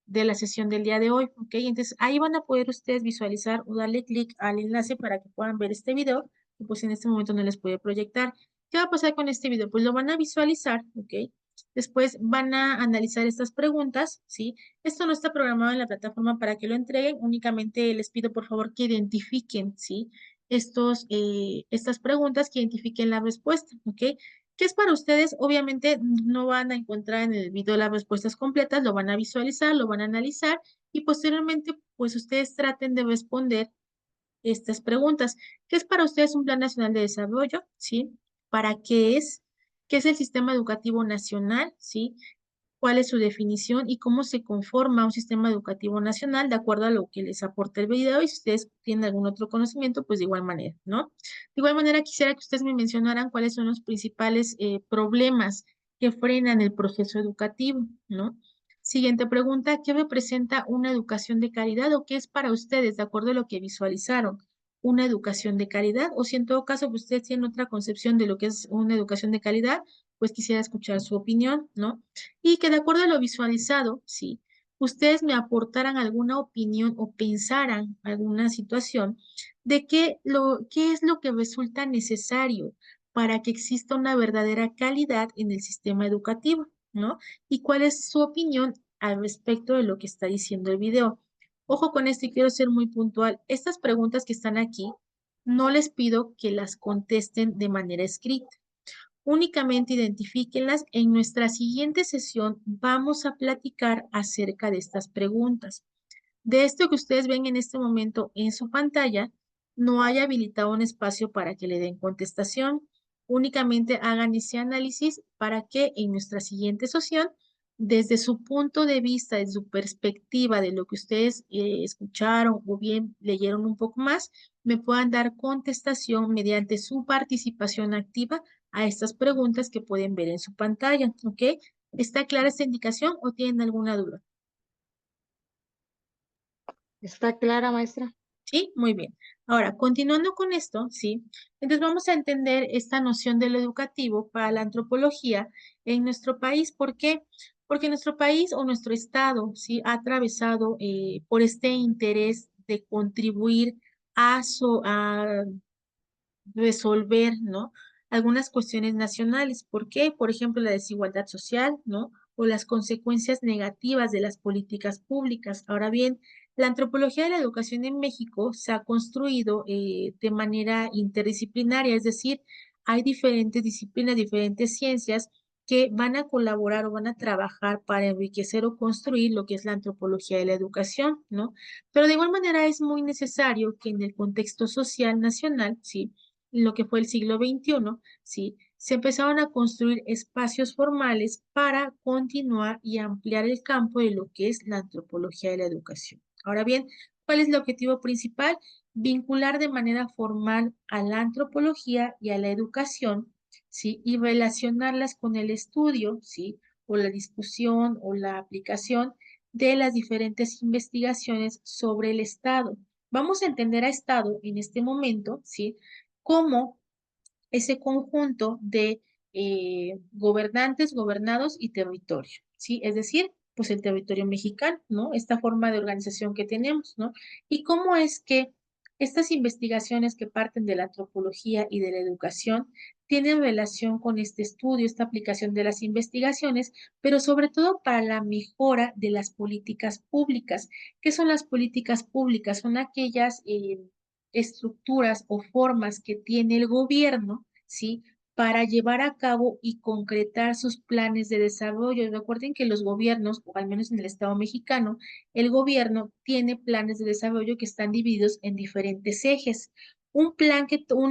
de la sesión del día de hoy, ¿ok? Entonces, ahí van a poder ustedes visualizar o darle clic al enlace para que puedan ver este video, que pues en este momento no les puede proyectar. ¿Qué va a pasar con este video? Pues lo van a visualizar, ¿ok? Después van a analizar estas preguntas, ¿sí? Esto no está programado en la plataforma para que lo entreguen, únicamente les pido por favor que identifiquen, ¿sí? Estas preguntas, que identifiquen la respuesta, ¿ok? ¿Qué es para ustedes? Obviamente no van a encontrar en el video las respuestas completas, lo van a visualizar, lo van a analizar y posteriormente pues ustedes traten de responder estas preguntas. ¿Qué es para ustedes un Plan Nacional de Desarrollo? ¿Sí? ¿Para qué es? ¿Qué es el Sistema Educativo Nacional? ¿Sí? ¿Cuál es su definición y cómo se conforma un sistema educativo nacional de acuerdo a lo que les aporta el video? Y si ustedes tienen algún otro conocimiento, pues de igual manera, ¿no? De igual manera, quisiera que ustedes me mencionaran cuáles son los principales problemas que frenan el proceso educativo, ¿no? Siguiente pregunta, ¿qué representa una educación de calidad o qué es para ustedes, de acuerdo a lo que visualizaron, una educación de calidad? O si en todo caso pues, ustedes tienen otra concepción de lo que es una educación de calidad, pues quisiera escuchar su opinión, ¿no? Y que de acuerdo a lo visualizado, sí, ustedes me aportaran alguna opinión o pensaran alguna situación de qué es lo que resulta necesario para que exista una verdadera calidad en el sistema educativo, ¿no? Y cuál es su opinión al respecto de lo que está diciendo el video. Ojo con esto y quiero ser muy puntual. Estas preguntas que están aquí, no les pido que las contesten de manera escrita. Únicamente identifíquenlas. En nuestra siguiente sesión vamos a platicar acerca de estas preguntas. De esto que ustedes ven en este momento en su pantalla, no hay habilitado un espacio para que le den contestación. Únicamente hagan ese análisis para que en nuestra siguiente sesión, desde su punto de vista, desde su perspectiva de lo que ustedes escucharon o bien leyeron un poco más, me puedan dar contestación mediante su participación activa a estas preguntas que pueden ver en su pantalla, ¿ok? ¿Está clara esta indicación o tienen alguna duda? Está clara, maestra. Sí, muy bien. Ahora, continuando con esto, sí, entonces vamos a entender esta noción de lo educativo para la antropología en nuestro país. ¿Por qué? Porque nuestro país o nuestro estado, sí, ha atravesado por este interés de contribuir a resolver, ¿no? Algunas cuestiones nacionales. ¿Por qué? Por ejemplo, la desigualdad social, ¿no? O las consecuencias negativas de las políticas públicas. Ahora bien, la antropología de la educación en México se ha construido de manera interdisciplinaria, es decir, hay diferentes disciplinas, diferentes ciencias que van a colaborar o van a trabajar para enriquecer o construir lo que es la antropología de la educación, ¿no? Pero de igual manera es muy necesario que en el contexto social nacional, ¿sí? Lo que fue el siglo XXI, ¿sí? Se empezaron a construir espacios formales para continuar y ampliar el campo de lo que es la antropología de la educación. Ahora bien, ¿cuál es el objetivo principal? Vincular de manera formal a la antropología y a la educación, ¿sí? Y relacionarlas con el estudio, ¿sí? O la discusión o la aplicación de las diferentes investigaciones sobre el Estado. Vamos a entender a Estado en este momento, ¿sí? Como ese conjunto de gobernantes, gobernados y territorio, ¿sí? Es decir, pues el territorio mexicano, ¿no? Esta forma de organización que tenemos, ¿no? Y cómo es que estas investigaciones que parten de la antropología y de la educación tienen relación con este estudio, esta aplicación de las investigaciones, pero sobre todo para la mejora de las políticas públicas. ¿Qué son las políticas públicas? Son aquellas estructuras o formas que tiene el gobierno, ¿sí? Para llevar a cabo y concretar sus planes de desarrollo. Recuerden que los gobiernos, o al menos en el Estado mexicano, el gobierno tiene planes de desarrollo que están divididos en diferentes ejes. Un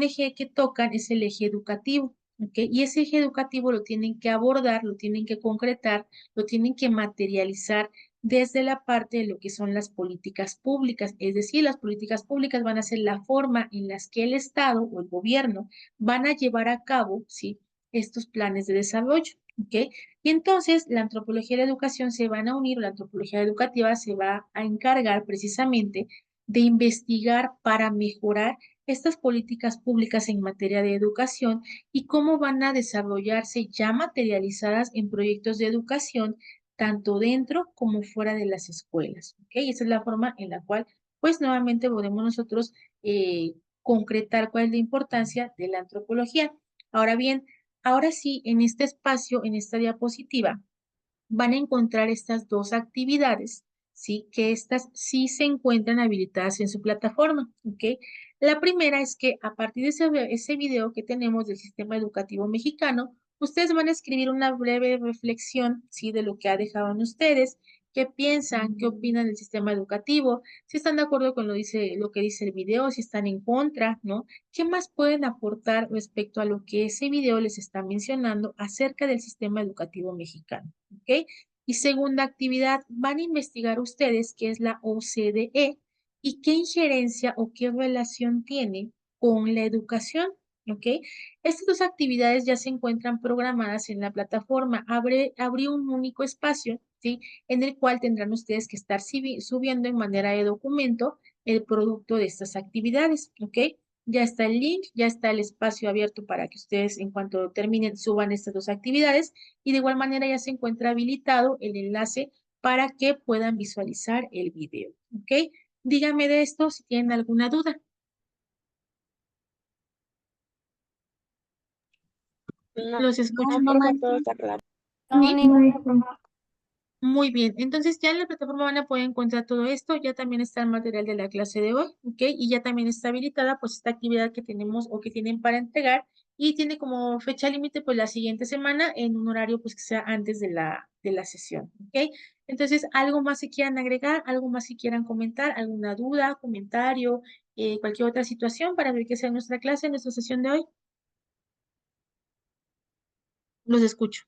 eje que tocan es el eje educativo, ¿ok? Y ese eje educativo lo tienen que abordar, lo tienen que concretar, lo tienen que materializar desde la parte de lo que son las políticas públicas. Es decir, las políticas públicas van a ser la forma en las que el Estado o el gobierno van a llevar a cabo, ¿sí? Estos planes de desarrollo, ¿ok? Y entonces la antropología de la educación se van a unir, la antropología educativa se va a encargar precisamente de investigar para mejorar estas políticas públicas en materia de educación y cómo van a desarrollarse ya materializadas en proyectos de educación tanto dentro como fuera de las escuelas, ¿ok? Esa es la forma en la cual, pues, nuevamente podemos nosotros concretar cuál es la importancia de la antropología. Ahora bien, ahora sí, en este espacio, en esta diapositiva, van a encontrar estas dos actividades, ¿sí? Que estas sí se encuentran habilitadas en su plataforma, ¿ok? La primera es que a partir de ese video que tenemos del sistema educativo mexicano, ustedes van a escribir una breve reflexión, ¿sí? De lo que ha dejado en ustedes, qué piensan, qué opinan del sistema educativo, si están de acuerdo con lo que dice el video, si están en contra, ¿no? ¿Qué más pueden aportar respecto a lo que ese video les está mencionando acerca del sistema educativo mexicano? ¿Ok? Y segunda actividad, van a investigar ustedes qué es la OCDE y qué injerencia o qué relación tiene con la educación. ¿Ok? Estas dos actividades ya se encuentran programadas en la plataforma. Abrí un único espacio, ¿sí? En el cual tendrán ustedes que estar subiendo en manera de documento el producto de estas actividades. ¿Ok? Ya está el link, ya está el espacio abierto para que ustedes en cuanto terminen suban estas dos actividades y de igual manera ya se encuentra habilitado el enlace para que puedan visualizar el video. ¿Ok? Díganme de esto si tienen alguna duda. Los escucho. Todo está claro. No, ¿Sí? ninguna. Muy bien, entonces ya en la plataforma van a poder encontrar todo esto, ya también está el material de la clase de hoy, ¿ok? Y ya también está habilitada pues esta actividad que tenemos o que tienen para entregar y tiene como fecha límite pues la siguiente semana en un horario pues que sea antes de la sesión, ¿ok? Entonces, ¿algo más que quieran agregar? ¿Algo más que quieran comentar? ¿Alguna duda, comentario, cualquier otra situación para ver qué sea nuestra clase, nuestra sesión de hoy? Los escucho.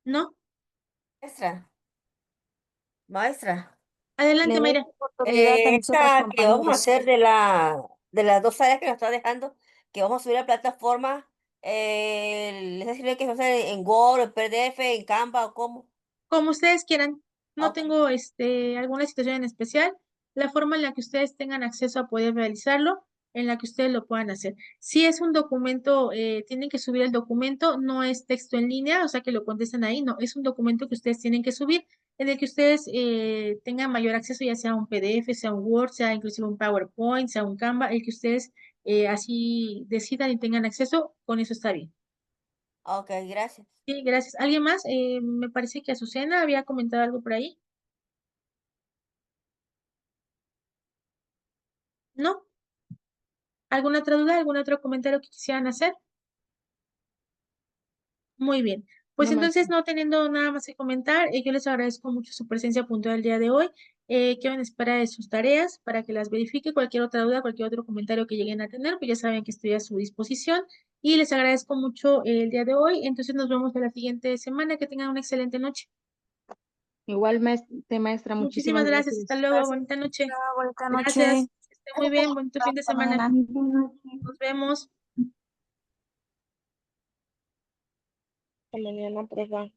¿No? Maestra, maestra. Adelante, Le doy Mayra. oportunidad a mis otros Esta que vamos a compañeros. hacer de las dos áreas que nos está dejando, que vamos a subir a la plataforma, ¿les sirve que se hace en Word, en PDF, en Canva o cómo? Como ustedes quieran. No Ok. tengo alguna situación en especial. La forma en la que ustedes tengan acceso a poder realizarlo, en la que ustedes lo puedan hacer. Si es un documento, tienen que subir el documento, no es texto en línea, o sea que lo contestan ahí, no, es un documento que ustedes tienen que subir, en el que ustedes tengan mayor acceso, ya sea un PDF, sea un Word, sea inclusive un PowerPoint, sea un Canva, el que ustedes así decidan y tengan acceso, con eso está bien. Ok, gracias. Sí, gracias. ¿Alguien más? Me parece que Azucena había comentado algo por ahí. ¿No? ¿Alguna otra duda? ¿Algún otro comentario que quisieran hacer? Muy bien. Pues No, entonces, maestra. no teniendo nada más que comentar, yo les agradezco mucho su presencia puntual el día de hoy. Quedo en espera de sus tareas para que las verifique. Cualquier otra duda, cualquier otro comentario que lleguen a tener, pues ya saben que estoy a su disposición. Y les agradezco mucho el día de hoy. Entonces, nos vemos la siguiente semana. Que tengan una excelente noche. Igualmente, maestra, Muchísimas muchísimas gracias. Hasta gracias. luego. Gracias, Bonita noche. bonita noche. Gracias. Que esté muy bien. Bonito fin de Hasta semana. mañana. Nos vemos. Hasta mañana, profe.